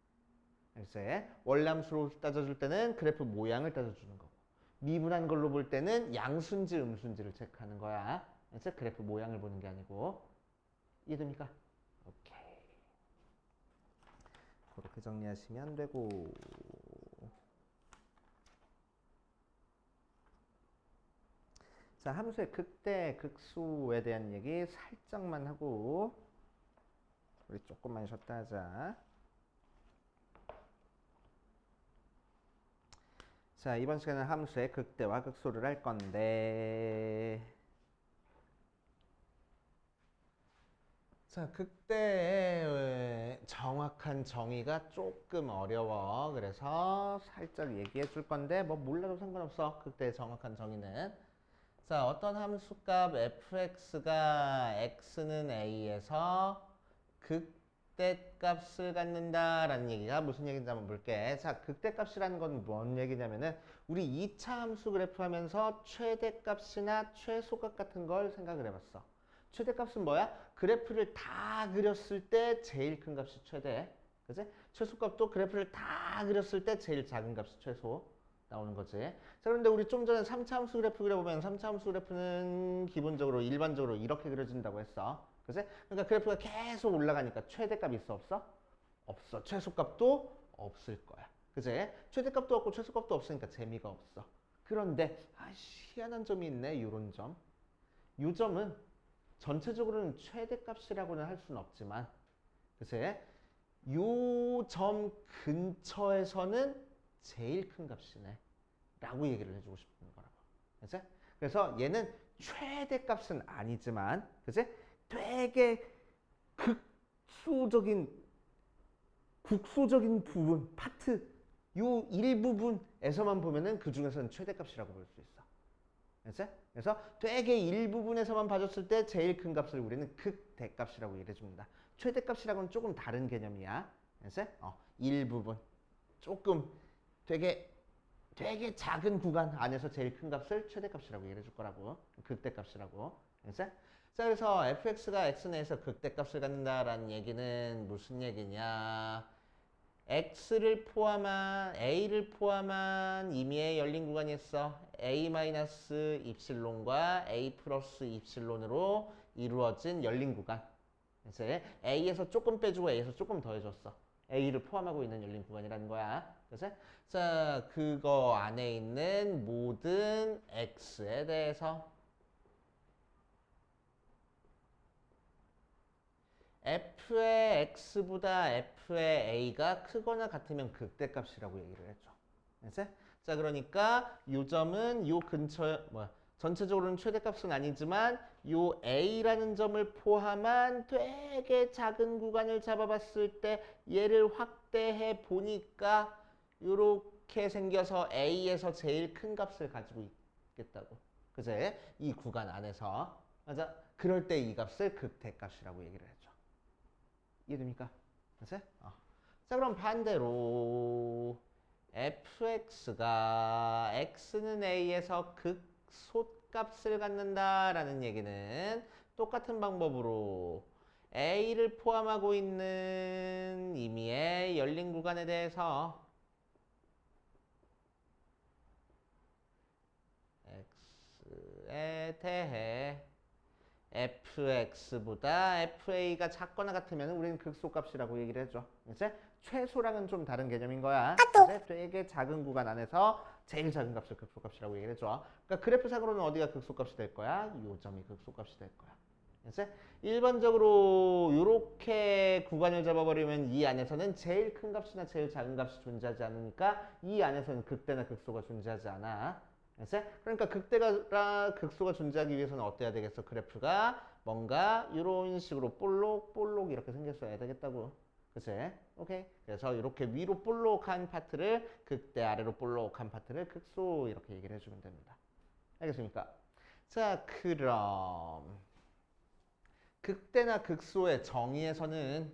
이제 원래 함수로 따져줄 때는 그래프 모양을 따져주는 거고, 미분한 걸로 볼 때는 양수인지 음수인지를 체크하는 거야. 이제 그래프 모양을 보는 게 아니고. 이해됩니까? 오케이. 그렇게 정리하시면 되고. 자, 함수의 극대, 극수에 대한 얘기 살짝만 하고 우리 조금만 쉬었다 하자. 자, 이번 시간은 함수의 극대와 극소를 할 건데, 자, 극대의 정확한 정의가 조금 어려워. 그래서 살짝 얘기해 줄 건데 뭐 몰라도 상관없어. 극대의 정확한 정의는. 자, 어떤 함수값 fx가 x는 a에서 극대값을 갖는다라는 얘기가 무슨 얘기인지 한번 볼게. 자, 극대값이라는 건 뭔 얘기냐면은 우리 2차 함수 그래프 하면서 최대값이나 최소값 같은 걸 생각을 해봤어. 최대값은 뭐야? 그래프를 다 그렸을 때 제일 큰 값이 최대. 그치? 최소값도 그래프를 다 그렸을 때 제일 작은 값이 최소. 나오는 거지. 자, 그런데 우리 좀 전에 3차 함수 그래프 그려보면 3차 함수 그래프는 기본적으로 일반적으로 이렇게 그려진다고 했어. 그치? 그러니까 그래프가 계속 올라가니까 최대값 있어 없어? 없어. 최소값도 없을 거야. 그치? 최대값도 없고 최소값도 없으니까 재미가 없어. 그런데 희한한 점이 있네. 요런 점. 요 점은 전체적으로는 최대값이라고는 할 수는 없지만, 그치? 요 점 근처에서는 제일 큰 값이네 라고 얘기를 해주고 싶은 거라고. 그치? 그래서 얘는 최대값은 아니지만, 그치? 되게 국소적인 부분, 파트, 요 일부분에서만 보면은 그 중에서는 최대값이라고 볼 수 있어. 그치? 그래서 되게 일부분에서만 봐줬을 때 제일 큰 값을 우리는 극대값이라고 얘기해 줍니다. 최대값이라고는 조금 다른 개념이야. 그치? 일부분. 조금 되게 작은 구간 안에서 제일 큰 값을 최대값이라고 얘기해 줄 거라고. 극대값이라고. 알겠어? 자, 그래서 fx가 x 내에서 극대값을 갖는다라는 얘기는 무슨 얘기냐? x를 포함한 a를 포함한 임의의 열린 구간이 있어. a 마이너스 입실론과 a 플러스 입실론으로 이루어진 열린 구간. 그래서 a에서 조금 빼주고 a에서 조금 더해줬어. a를 포함하고 있는 열린 구간이라는 거야. 그래서 자, 그거 안에 있는 모든 x에 대해서 f의 x보다 f의 a가 크거나 같으면 극대값이라고 얘기를 했죠. 알았지? 자, 그러니까 요 점은 요 근처 전체적으로는 최대값은 아니지만 요 a라는 점을 포함한 되게 작은 구간을 잡아봤을 때 얘를 확대해 보니까 요렇게 생겨서 a에서 제일 큰 값을 가지고 있겠다고. 그제? 이 구간 안에서. 맞아? 그럴 때 이 값을 극대값이라고 얘기를 했죠. 이해됩니까? 맞지? 자, 그럼 반대로 fx가 x는 a에서 극소값을 갖는다라는 얘기는 똑같은 방법으로 a를 포함하고 있는 임의의 열린 구간에 대해서 x에 대해 fx보다 fa가 작거나 같으면 우리는 극소값이라고 얘기를 해줘. 이제 최소랑은 좀 다른 개념인 거야. 이제 되게 작은 구간 안에서 제일 작은 값을 극소값이라고 얘기를 해줘. 그러니까 그래프상으로는 어디가 극소값이 될 거야? 요 점이 극소값이 될 거야. 이제 일반적으로 이렇게 구간을 잡아버리면 이 안에서는 제일 큰 값이나 제일 작은 값이 존재하지 않으니까 이 안에서는 극대나 극소가 존재하지 않아. 그러니까 극대가 극소가 존재하기 위해서는 어때야 되겠어? 그래프가 뭔가 이런 식으로 볼록 이렇게 생겼어야 되겠다고. 그치? 오케이. 그래서 이렇게 위로 볼록한 파트를 극대, 아래로 볼록한 파트를 극소 이렇게 얘기를 해주면 됩니다. 알겠습니까? 자, 그럼 극대나 극소의 정의에서는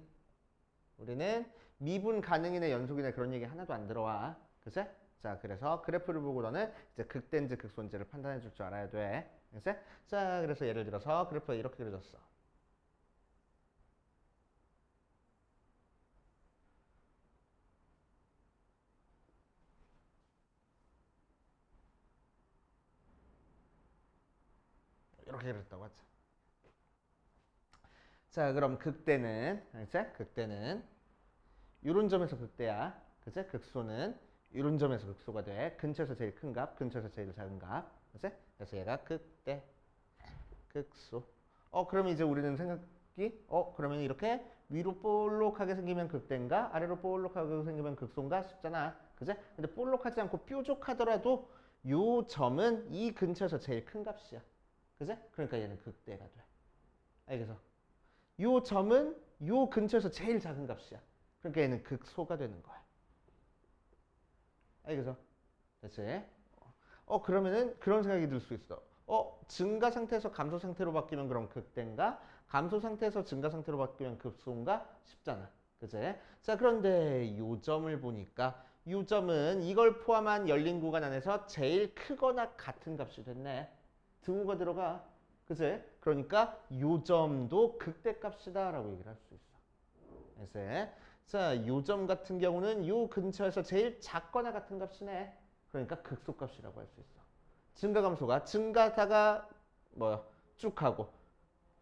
우리는 미분 가능이나 연속이나 그런 얘기 하나도 안 들어와. 그치? 자, 그래서 그래프를 보고 너는 이제 극대인지 극소인지를 판단해 줄 줄 알아야 돼. 알겠지? 자, 그래서 예를 들어서 그래프가 이렇게 그려졌어. 이렇게 그렸다고 하죠. 자, 그럼 극대는, 알겠지? 극대는 이런 점에서 극대야. 그치? 극소는 이런 점에서 극소가 돼. 근처에서 제일 큰 값, 근처에서 제일 작은 값. 그치? 그래서 얘가 극대, 극소. 그러면 이제 우리는 생각이, 그러면 이렇게 위로 볼록하게 생기면 극대인가? 아래로 볼록하게 생기면 극소인가? 싶잖아. 그치? 근데 볼록하지 않고 뾰족하더라도 요 점은 이 근처에서 제일 큰 값이야. 그치? 그러니까 얘는 극대가 돼. 알겠어? 요 점은 요 근처에서 제일 작은 값이야. 그러니까 얘는 극소가 되는 거야. 알겠어? 됐지? 그러면은 그런 생각이 들 수 있어. 증가 상태에서 감소 상태로 바뀌면 그럼 극대인가? 감소 상태에서 증가 상태로 바뀌면 극소인가? 싶잖아. 그치? 자, 그런데 요 점을 보니까 요 점은 이걸 포함한 열린 구간 안에서 제일 크거나 같은 값이 됐네. 등호가 들어가. 그치? 그러니까 요 점도 극대값이다 라고 얘기를 할 수 있어. 그래서 자, 요 점 같은 경우는 요 근처에서 제일 작거나 같은 값이네. 그러니까 극소값이라고 할 수 있어. 증가 감소가 증가하다가 쭉 하고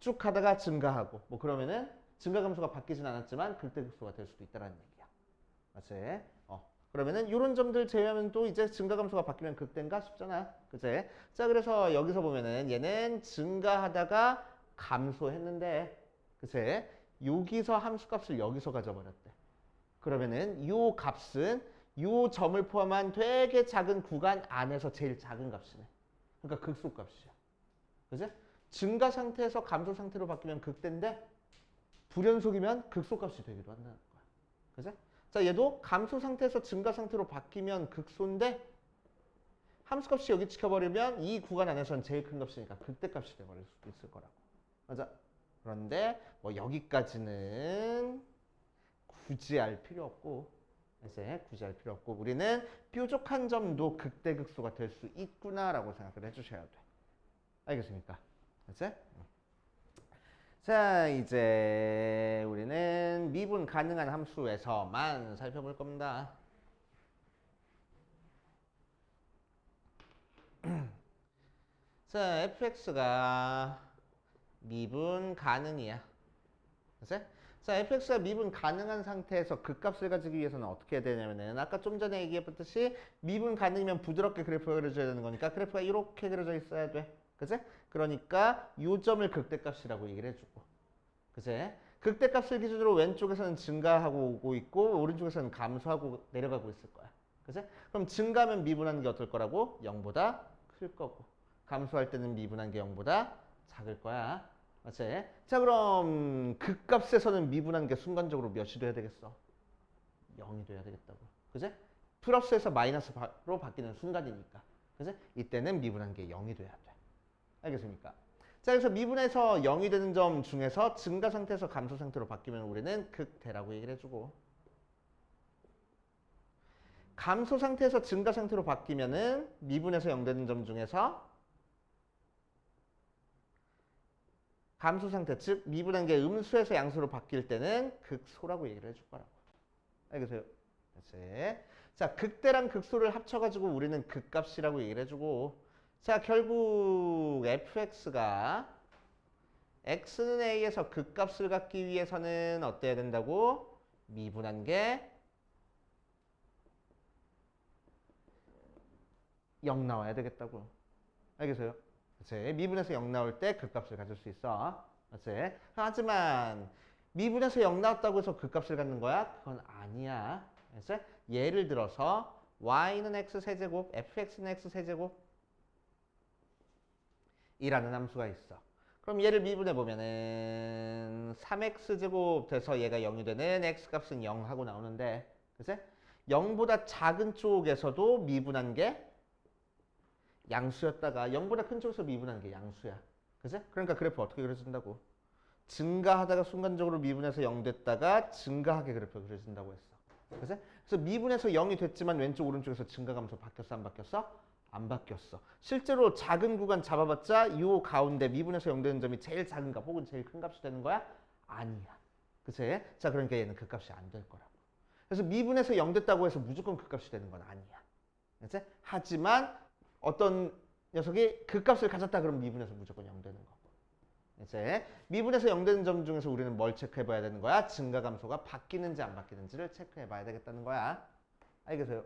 쭉 하다가 증가하고 그러면은 증가 감소가 바뀌진 않았지만 극대 극소가 될 수도 있다라는 얘기야. 맞지? 그러면은 이런 점들 제외하면 또 이제 증가 감소가 바뀌면 극대인가 싶잖아. 그치? 자, 그래서 여기서 보면은 얘는 증가하다가 감소했는데, 그치? 여기서 함수값을 여기서 가져버렸대. 그러면은 요 값은 요 점을 포함한 되게 작은 구간 안에서 제일 작은 값이네. 그러니까 극소값이야. 그치? 증가 상태에서 감소 상태로 바뀌면 극대인데 불연속이면 극소값이 되기도 한다는 거야. 그치? 자, 얘도 감소 상태에서 증가 상태로 바뀌면 극소인데 함수값이 여기 지켜버리면 이 구간 안에서는 제일 큰 값이니까 극대값이 돼버릴 수도 있을 거라고. 맞아. 그런데 여기까지는 굳이 알 필요 없고 이제 굳이 알 필요 없고 우리는 뾰족한 점도 극대극소가 될 수 있구나라고 생각을 해주셔야 돼. 알겠습니까? 그치? 자, 이제 우리는 미분 가능한 함수에서만 살펴볼 겁니다. 자, fx가 미분 가능이야. 그치? 자, fx가 미분 가능한 상태에서 극값을 가지기 위해서는 어떻게 해야 되냐면은 아까 좀 전에 얘기해봤듯이 미분 가능이면 부드럽게 그래프가 그려져야 되는 거니까 그래프가 이렇게 그려져 있어야 돼. 그치? 그러니까 요 점을 극대값이라고 얘기를 해주고. 그치? 극대값을 기준으로 왼쪽에서는 증가하고 오고 있고 오른쪽에서는 감소하고 내려가고 있을 거야. 그치? 그럼 증가하면 미분하는 게 어떨 거라고? 0보다 클 거고 감소할 때는 미분한 게 0보다 작을 거야. 맞지? 자, 그럼 극값에서는 미분한 게 순간적으로 몇이 돼야 되겠어? 0이 돼야 되겠다고. 그지? 플러스에서 마이너스로 바뀌는 순간이니까. 그지? 이때는 미분한 게 0이 돼야 돼. 알겠습니까? 자, 그래서 미분에서 0이 되는 점 중에서 증가 상태에서 감소 상태로 바뀌면 우리는 극대라고 얘기를 해주고 감소 상태에서 증가 상태로 바뀌면은 미분에서 0 되는 점 중에서 감소 상태, 즉 미분한 게 음수에서 양수로 바뀔 때는 극소라고 얘기를 해줄 거라고. 알겠어요? 그렇지. 자, 극대랑 극소를 합쳐가지고 우리는 극값이라고 얘기를 해주고 자, 결국 fx가 x는 a에서 극값을 갖기 위해서는 어때야 된다고? 미분한 게 0 나와야 되겠다고. 알겠어요? 그치? 미분에서 0 나올 때 극값을 가질 수 있어. 그치? 하지만 미분에서 0 나왔다고 해서 극값을 갖는 거야? 그건 아니야. 그치? 예를 들어서 y는 x세제곱, fx는 x세제곱 이라는 함수가 있어. 그럼 얘를 미분해 보면은 3x제곱 돼서 얘가 0이 되는 x값은 0 하고 나오는데 그치? 0보다 작은 쪽에서도 미분한 게 양수였다가 0보다 큰 쪽에서 미분한 게 양수야. 그치? 그러니까 그래프 어떻게 그려진다고? 증가하다가 순간적으로 미분해서 0 됐다가 증가하게 그래프가 그려진다고 했어. 그치? 그래서 미분해서 0이 됐지만 왼쪽 오른쪽에서 증가 감소 바뀌었어 안 바뀌었어? 안 바뀌었어. 실제로 작은 구간 잡아봤자 이 가운데 미분해서 0 되는 점이 제일 작은 값 혹은 제일 큰 값이 되는 거야? 아니야. 그치? 자, 그러니까 얘는 그 값이 안 될 거라고. 그래서 미분해서 0 됐다고 해서 무조건 그 값이 되는 건 아니야. 그치? 하지만 어떤 녀석이 그 값을 가졌다 그러면 미분해서 무조건 0 되는 거고. 이제 미분해서 0 되는 점 중에서 우리는 뭘 체크해 봐야 되는 거야? 증가 감소가 바뀌는지 안 바뀌는지를 체크해 봐야 되겠다는 거야. 알겠어요?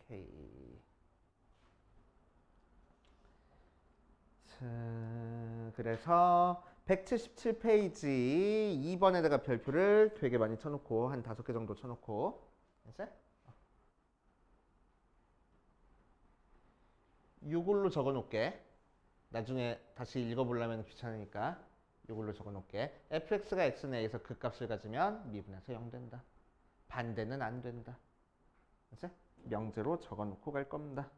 오케이. 자, 그래서 177페이지 2번에다가 별표를 되게 많이 쳐놓고 한 5개 정도 쳐놓고 이제 이걸로 적어 놓을게. 나중에 다시 읽어보려면 귀찮으니까 이걸로 적어 놓을게. fx가 x는 a에서 그 값을 가지면 미분해서 0 된다. 반대는 안 된다. 그치? 명제로 적어 놓고 갈 겁니다.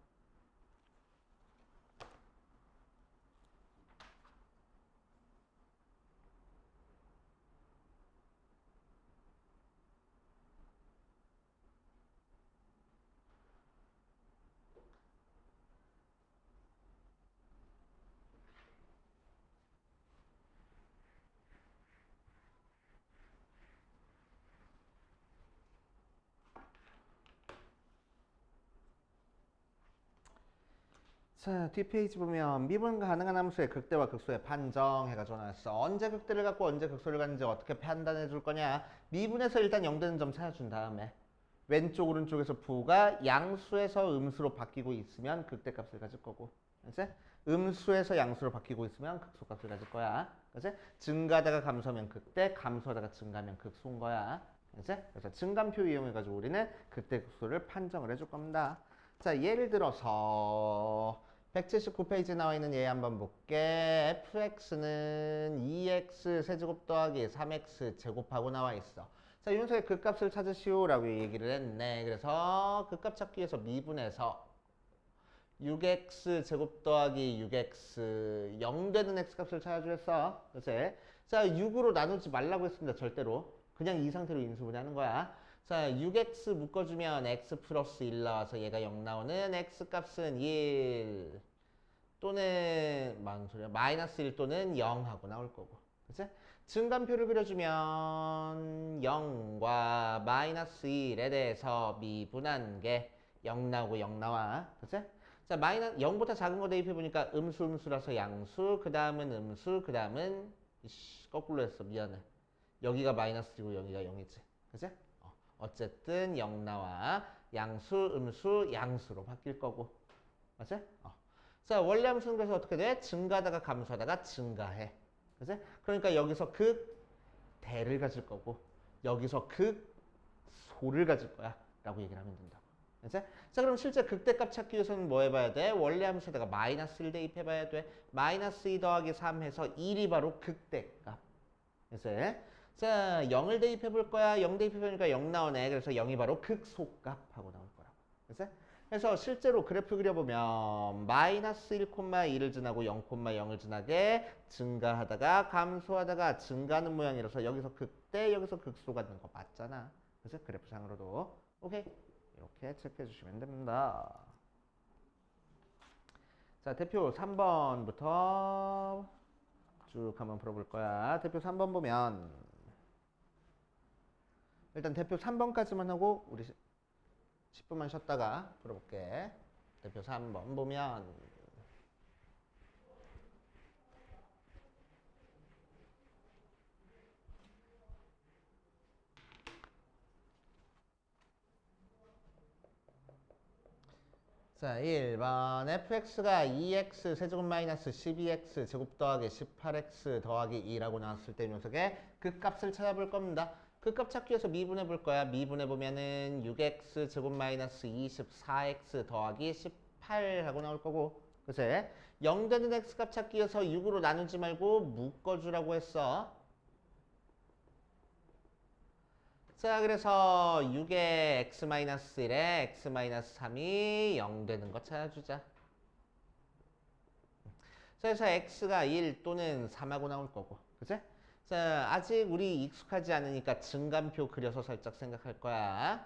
자, 뒷페이지 보면 미분 가능한 함수의 극대와 극소의 판정 해가지고 나왔어. 언제 극대를 갖고 언제 극소를 갖는지 어떻게 판단해 줄 거냐. 미분에서 일단 0 되는 점 찾아준 다음에 왼쪽 오른쪽에서 부가 양수에서 음수로 바뀌고 있으면 극대값을 가질 거고 그치? 음수에서 양수로 바뀌고 있으면 극소값을 가질 거야. 그치? 증가하다가 감소하면 극대, 감소하다가 증가하면 극소인 거야. 그치? 그래서 증감표 이용해가지고 우리는 극대 극소를 판정을 해줄 겁니다. 자, 예를 들어서 179페이지에 나와 있는 얘 한번 볼게. fx는 2x 세제곱 더하기 3x 제곱하고 나와 있어. 자, 윤석의 극값을 찾으시오 라고 얘기를 했네. 그래서 극값 찾기 위해서 미분해서 6x 제곱 더하기 6x 0 되는 x값을 찾아주랬어. 그치? 자, 6으로 나누지 말라고 했습니다. 절대로. 그냥 이 상태로 인수분해하는 거야. 자, 6x 묶어주면 x 플러스 1 나와서 얘가 0 나오는 x값은 1. 또는 많은 소리야. 마이너스 1 또는 0 하고 나올 거고. 그치? 증간표를 그려주면 0과 마이너스 1에 대해서 미분한 게 0 나오고 0 나와. 그치? 자, 0보다 작은 거 대입해 보니까 음수라서 양수, 그 다음은 음수, 그 다음은 거꾸로 했어. 미안해. 여기가 마이너스이고 여기가 0이지. 그치? 어쨌든 0 나와. 양수, 음수, 양수로 바뀔 거고. 맞지? 자, 원래 함수는 그래서 어떻게 돼? 증가하다가 감소하다가 증가해. 그치? 그러니까 여기서 극대를 가질 거고 여기서 극소를 가질 거야 라고 얘기를 하면 된다고. 그치? 자, 그럼 실제 극대값 찾기 위해서는 뭐 해봐야 돼? 원래 함수에다가 마이너스 1 대입해봐야 돼. 마이너스 2 더하기 3 해서 1이 바로 극대값. 그치? 자, 0을 대입해볼 거야. 0 대입해보니까 0 나오네. 그래서 0이 바로 극소값 하고 나올 거라고. 그치? 그래서 실제로 그래프 그려보면 마이너스 1,2를 지나고 0,0을 지나게 증가하다가 감소하다가 증가하는 모양이라서 여기서 극대 여기서 극소가 되는 거 맞잖아. 그래서 그래프상으로도 오케이 이렇게 체크해 주시면 됩니다. 자, 대표 3번부터 쭉 한번 풀어볼 거야. 대표 3번 보면 일단 대표 3번까지만 하고 우리 10분만 쉬었다가 풀어볼게. 대표 3번 보면 자, 1번 fx가 2x 세제곱 마이너스 12x 제곱 더하기 18x 더하기 2라고 나왔을 때 이 녀석의 그 값을 찾아볼 겁니다. 그 값 찾기 위해서 미분해 볼 거야. 미분해 보면은 6x 제곱 마이너스 24x 더하기 18 하고 나올 거고. 그치? 0 되는 x 값 찾기 위해서 6으로 나누지 말고 묶어주라고 했어. 자, 그래서 6에 x-1에 x-3이 0 되는 거 찾아주자. 자, 그래서 x가 1 또는 3하고 나올 거고. 그치? 자, 아직 우리 익숙하지 않으니까 증간표 그려서 살짝 생각할 거야.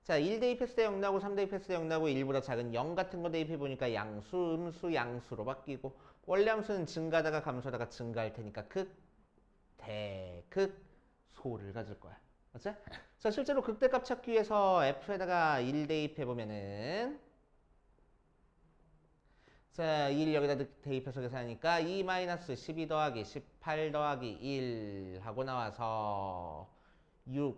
자, 1 대입했을 때 0 나오고 3 대입했을 때 0 나오고 1보다 작은 0 같은 거 대입해보니까 양수, 음수, 양수로 바뀌고 원래 함수는 증가하다가 감소하다가 증가할 테니까 소를 가질 거야. 맞지? 자, 실제로 극대값 찾기 위해서 f에다가 1 대입해보면은 자, 1 여기다 대입해서 계산하니까 2-12 더하기 18 더하기 1 하고 나와서 6,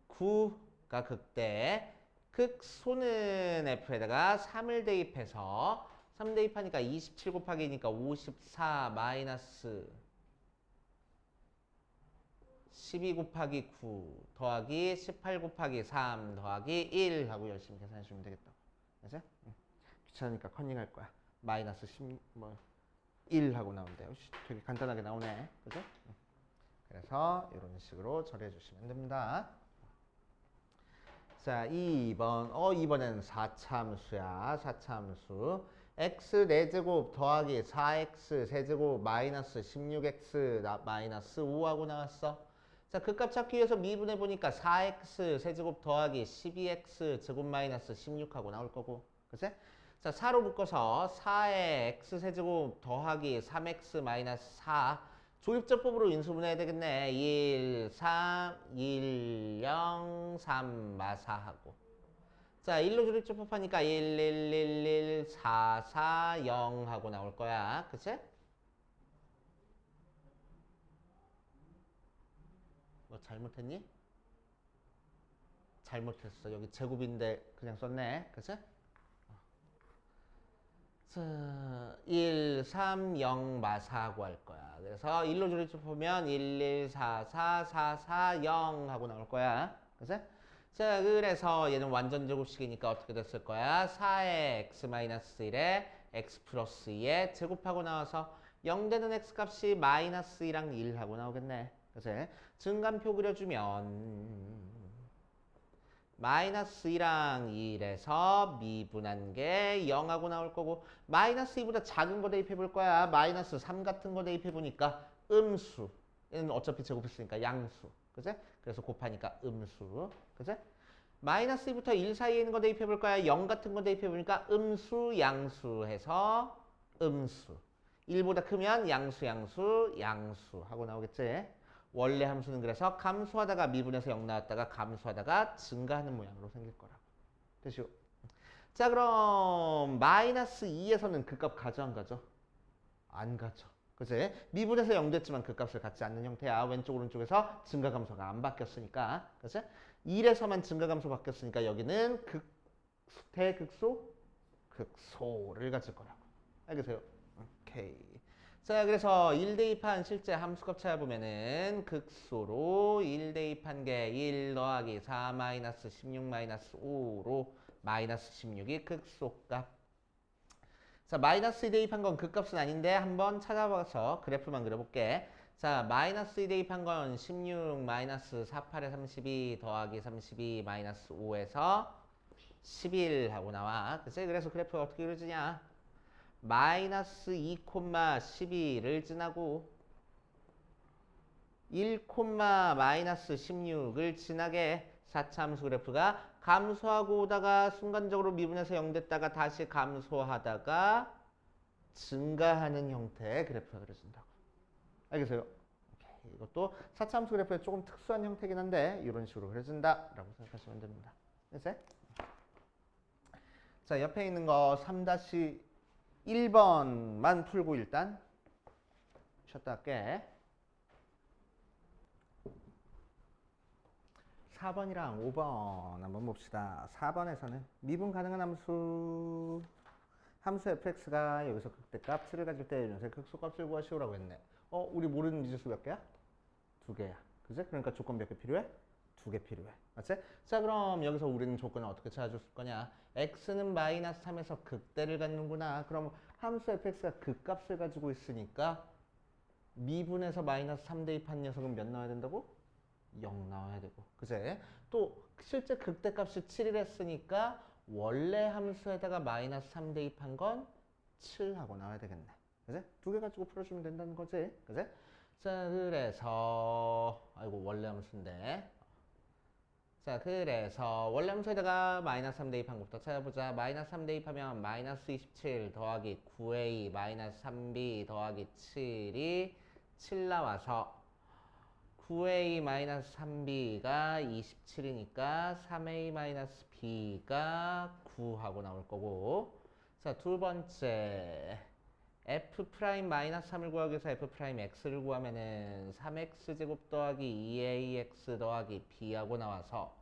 9가 극대. 극소는 f에다가 3을 대입해서 3 대입하니까 27 곱하기니까 54 마이너스 12 곱하기 9 더하기 18 곱하기 3 더하기 1 하고 열심히 계산해 주면 되겠다. 그치? 귀찮으니까 커닝할 거야. 마이너스 1 하고 나온대요. 되게 간단하게 나오네. 그죠? 그래서 이런 식으로 처리해 주시면 됩니다. 자, 2번. 2번은 4차함수야. 4차함수. x 4제곱 더하기 4x 세제곱 마이너스 16x 마이너스 5하고 나왔어. 자, 그 값 찾기 위해서 미분해 보니까 4x 세제곱 더하기 12x 제곱 마이너스 16하고 나올 거고. 그치? 자, 4로 묶어서 4의 x세제곱 더하기 3x 마이너스 4 조립제법으로 인수분해해야 되겠네. 1, 3, 1, 0, 3, 마4 하고. 자, 1로 조립제법 하니까 1, 1, 1, 1, 4, 4, 0 하고 나올 거야. 그치? 뭐 잘못했니? 잘못했어. 여기 제곱인데 그냥 썼네. 그치? 자, 1, 3, 0, 마4하고 할 거야. 그래서 1로 조립해보면 1, 1, 4, 4, 4, 4, 0 하고 나올 거야. 그치? 자, 그래서 얘는 완전 제곱식이니까 어떻게 됐을 거야? 4의 x-1에 x 플러스 2에 제곱하고 나와서 0 되는 x 값이 마이너스 2랑 1 하고 나오겠네. 그치? 증간표 그려주면 마이너스 2랑 1에서 미분한 게 0하고 나올 거고 마이너스 2보다 작은 거 대입해 볼 거야. 마이너스 3 같은 거 대입해 보니까 음수. 얘는 어차피 제곱했으니까 양수. 그치? 그래서 곱하니까 음수. 그치? 마이너스 2부터 1 사이에 있는 거 대입해 볼 거야. 0 같은 거 대입해 보니까 음수, 양수 해서 음수. 1보다 크면 양수, 양수, 양수 하고 나오겠지. 원래 함수는 그래서 감소하다가 미분에서 0 나왔다가 감소하다가 증가하는 모양으로 생길 거라고. 되시오? 자, 그럼 마이너스 2에서는 그 값 가져 안 가져? 안 가져. 그치? 미분에서 0 됐지만 그 값을 갖지 않는 형태야. 왼쪽 오른쪽에서 증가 감소가 안 바뀌었으니까. 그치? 1에서만 증가 감소 바뀌었으니까 여기는 대극소? 극소를 가질 거라고. 알겠어요? 오케이. 자, 그래서 1 대입한 실제 함수값 찾아보면은 극소로 1 대입한 게 1 더하기 4 마이너스 16 마이너스 5로 마이너스 16이 극소값. 자, 마이너스 2 대입한 건 그 값은 아닌데 한번 찾아봐서 그래프만 그려볼게. 자, 마이너스 2 대입한 건 16 마이너스 48에 32 더하기 32 마이너스 5에서 11 하고 나와. 그치? 그래서 그래프 어떻게 그려지냐? 마이너스 2, 12를 지나고 1, 마이너스 16을 지나게 4차 함수 그래프가 감소하고 오다가 순간적으로 미분에서 0 됐다가 다시 감소하다가 증가하는 형태의 그래프가 그려진다고. 알겠어요? 오케이. 이것도 4차 함수 그래프의 조금 특수한 형태긴 한데 이런 식으로 그려진다라고 생각하시면 됩니다. 됐어요? 자, 옆에 있는 거 3-1번만 풀고 일단 쉬었다 할게. 4번이랑 5번 한번 봅시다. 4번에서는 미분 가능한 함수 fx가 여기서 극대값 7을 가질 때 연쇄 극소값을 구하시오라고 했네. 우리 모르는 미지수 몇 개야? 2개야. 그치? 그러니까 조건 몇 개 필요해? 2개 필요해. 맞지? 자, 그럼 여기서 우리는 조건을 어떻게 찾아줬을 거냐? x는 마이너스 3에서 극대를 갖는구나. 그럼 함수 fx가 극값을 가지고 있으니까 미분에서 마이너스 3 대입한 녀석은 몇 나와야 된다고? 0 나와야 되고. 그제? 또 실제 극대값이 7을 했으니까 원래 함수에다가 마이너스 3 대입한 건 7 하고 나와야 되겠네. 그제? 2개 가지고 풀어주면 된다는 거지. 그제? 자, 그래서 아이고 원래 함수인데. 자, 그래서 원래 함수에다가 마이너스 3 대입한 것부터 찾아보자. 마이너스 3 대입하면 마이너스 27 더하기 9a 마이너스 3b 더하기 7이 7 나와서 9a-3b가 27이니까 3a-b가 9 하고 나올 거고. 자, 두 번째 f'-3을 구하기 위해서 f'x를 구하면은 3x제곱 더하기 2ax 더하기 b하고 나와서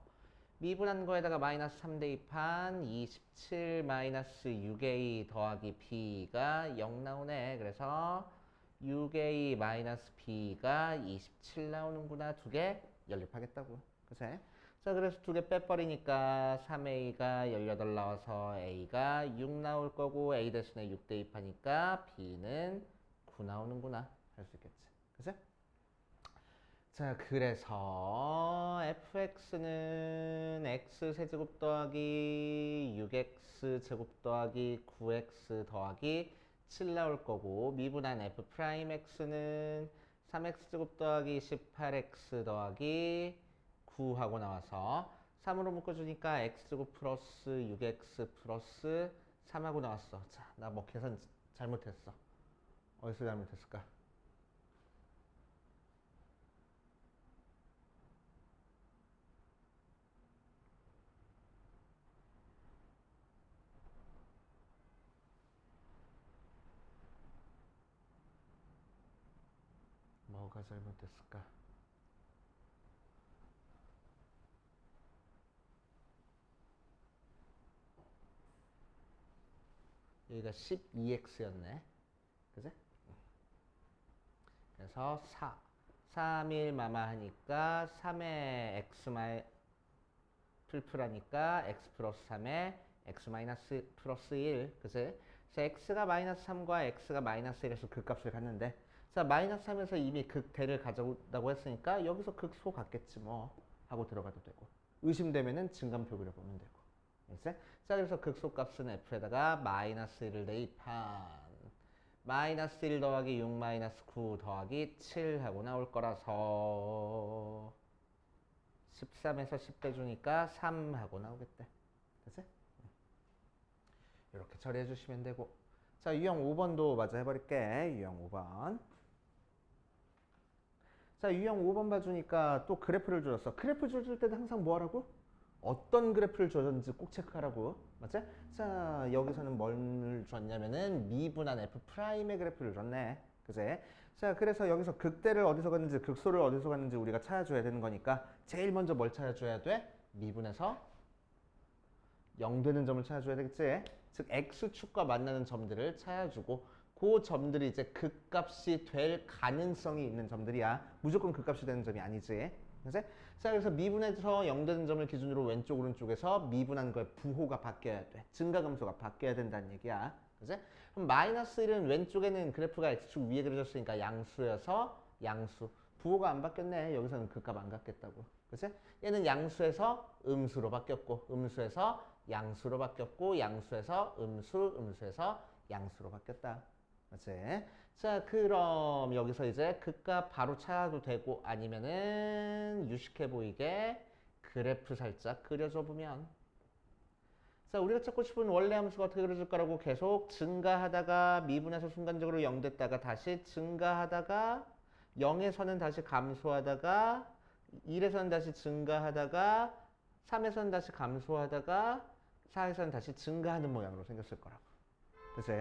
미분한 거에다가 마이너스 3 대입한 27-6a 더하기 b가 0 나오네. 그래서 6a-b가 27 나오는구나. 2개 연립하겠다고. 그치? 자, 그래서 2개 빼버리니까 3a가 18 나와서 a가 6 나올 거고 a 대신에 6 대입하니까 b는 9 나오는구나. 할 수 있겠지. 그치? 자, 그래서 fx는 x세제곱 더하기 6x제곱 더하기 9x 더하기 7 나올 거고 미분한 f'x는 3x제곱 더하기 18x 더하기 9 하고 나와서 3으로 묶어주니까 x제곱 플러스 6x 플러스 3 하고 나왔어. 자, 나 뭐 계산 잘못했어. 어디서 잘못했을까? 뭐가 잘못됐을까? 여기가 12x였네. 그지? 그래서 3일 마마 하니까 3에 x 풀풀하니까 x 플러스 3에 x 마이너스 플러스 1. 그지? 그래서 x가 마이너스 3과 x가 마이너스 1에서 극값을 갖는데 자, 마이너스 3에서 이미 극대를 가져온다고 했으니까 여기서 극소 같겠지 뭐 하고 들어가도 되고 의심되면은 증감표 그려보면 되고. 알겠지? 자, 그래서 극소값은 f에다가 마이너스 1을 대입한 마이너스 1 더하기 6 마이너스 9 더하기 7 하고 나올 거라서 13에서 10 빼주니까 3 하고 나오겠대. 그치? 이렇게 처리해 주시면 되고. 자, 유형 5번도 마저 해버릴게. 유형 5번. 자, 유형 5번 봐주니까 또 그래프를 줘줬어. 그래프 줘줄 때는 항상 뭐 하라고? 어떤 그래프를 줘줬는지 꼭 체크하라고. 맞지? 자, 여기서는 뭘 줬냐면은 미분한 F'의 그래프를 줬네. 그제? 자, 그래서 여기서 극대를 어디서 갔는지 극소를 어디서 갔는지 우리가 찾아줘야 되는 거니까 제일 먼저 뭘 찾아줘야 돼? 미분에서 0 되는 점을 찾아줘야 되겠지? 즉 X축과 만나는 점들을 찾아주고 그 점들이 이제 극값이 될 가능성이 있는 점들이야. 무조건 극값이 되는 점이 아니지. 그치? 자, 그래서 미분에서 0 되는 점을 기준으로 왼쪽 오른쪽에서 미분한 거의 부호가 바뀌어야 돼. 증가감소가 바뀌어야 된다는 얘기야. 그치? 그럼 마이너스 1은 왼쪽에는 그래프가 X축 위에 그려졌으니까 양수여서 양수. 부호가 안 바뀌었네. 여기서는 극값 안 갖겠다고. 그치? 얘는 양수에서 음수로 바뀌었고 음수에서 양수로 바뀌었고 양수에서 음수, 음수에서 양수로 바뀌었다. 맞지? 자, 그럼 여기서 이제 극값 바로 찾아도 되고 아니면은 유식해 보이게 그래프 살짝 그려줘 보면 자, 우리가 찾고 싶은 원래 함수가 어떻게 그려질 거라고 계속 증가하다가 미분에서 순간적으로 0 됐다가 다시 증가하다가 0에서는 다시 감소하다가 1에서는 다시 증가하다가 3에서는 다시 감소하다가 4에서는 다시 증가하는 모양으로 생겼을 거라고. 그치?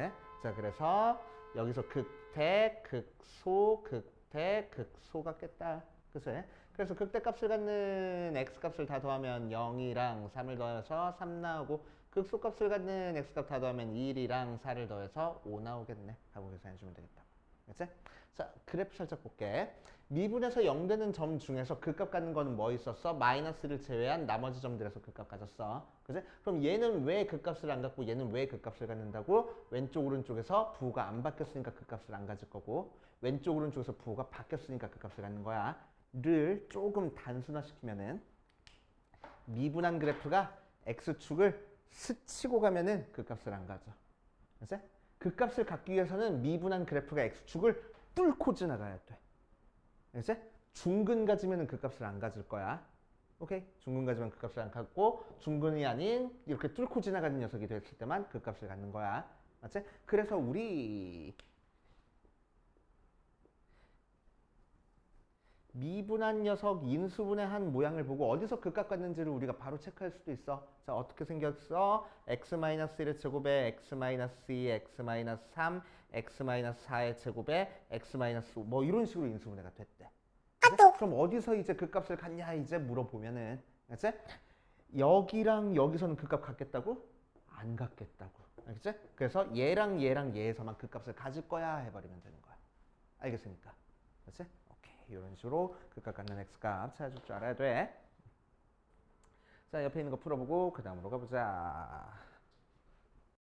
자, 그래서 여기서 극대, 극소, 극대, 극소 같겠다. 그치? 그래서 극대 값을 갖는 x 값을 다 더하면 0이랑 3을 더해서 3 나오고 극소 값을 갖는 x 값 다 더하면 1이랑 4를 더해서 5 나오겠네. 하고 계산해주면 되겠다. 그치? 자, 그래프 살짝 볼게. 미분에서 0 되는 점 중에서 극값 갖는 거는 뭐 있었어? 마이너스를 제외한 나머지 점들에서 극값 가졌어. 그치? 그럼 얘는 왜 극값을 안 갖고 얘는 왜 극값을 갖는다고? 왼쪽 오른쪽에서 부호가 안 바뀌었으니까 극값을 안 가질 거고 왼쪽 오른쪽에서 부호가 바뀌었으니까 극값을 갖는 거야. 를 조금 단순화시키면은 미분한 그래프가 x축을 스치고 가면은 극값을 안 가져. 그치? 극값을 갖기 위해서는 미분한 그래프가 x축을 뚫고 지나가야 돼. 그치? 중근 가지면은 극값을 안 가질 거야. 오케이? 중근 가지면 극값을 안 갖고 중근이 아닌 이렇게 뚫고 지나가는 녀석이 됐을 때만 극값을 갖는 거야. 맞지? 그래서 우리 미분한 녀석 인수분해 한 모양을 보고 어디서 극값 갖는지를 우리가 바로 체크할 수도 있어. 자, 어떻게 생겼어? x-1의 제곱에 x-2, x-3, x-4의 제곱에 x-5 뭐 이런 식으로 인수분해가 됐대. 그럼 어디서 이제 극값을 갖냐 이제 물어보면은 알겠지? 여기랑 여기서는 극값 갖겠다고? 안 갖겠다고. 알겠지? 그래서 얘랑 얘랑 얘에서만 극값을 가질 거야 해버리면 되는 거야. 알겠습니까? 그렇지? 이런 식으로 극값 갖는 x값 찾아줄 줄 알아야 돼. 자, 옆에 있는 거 풀어보고 그 다음으로 가보자.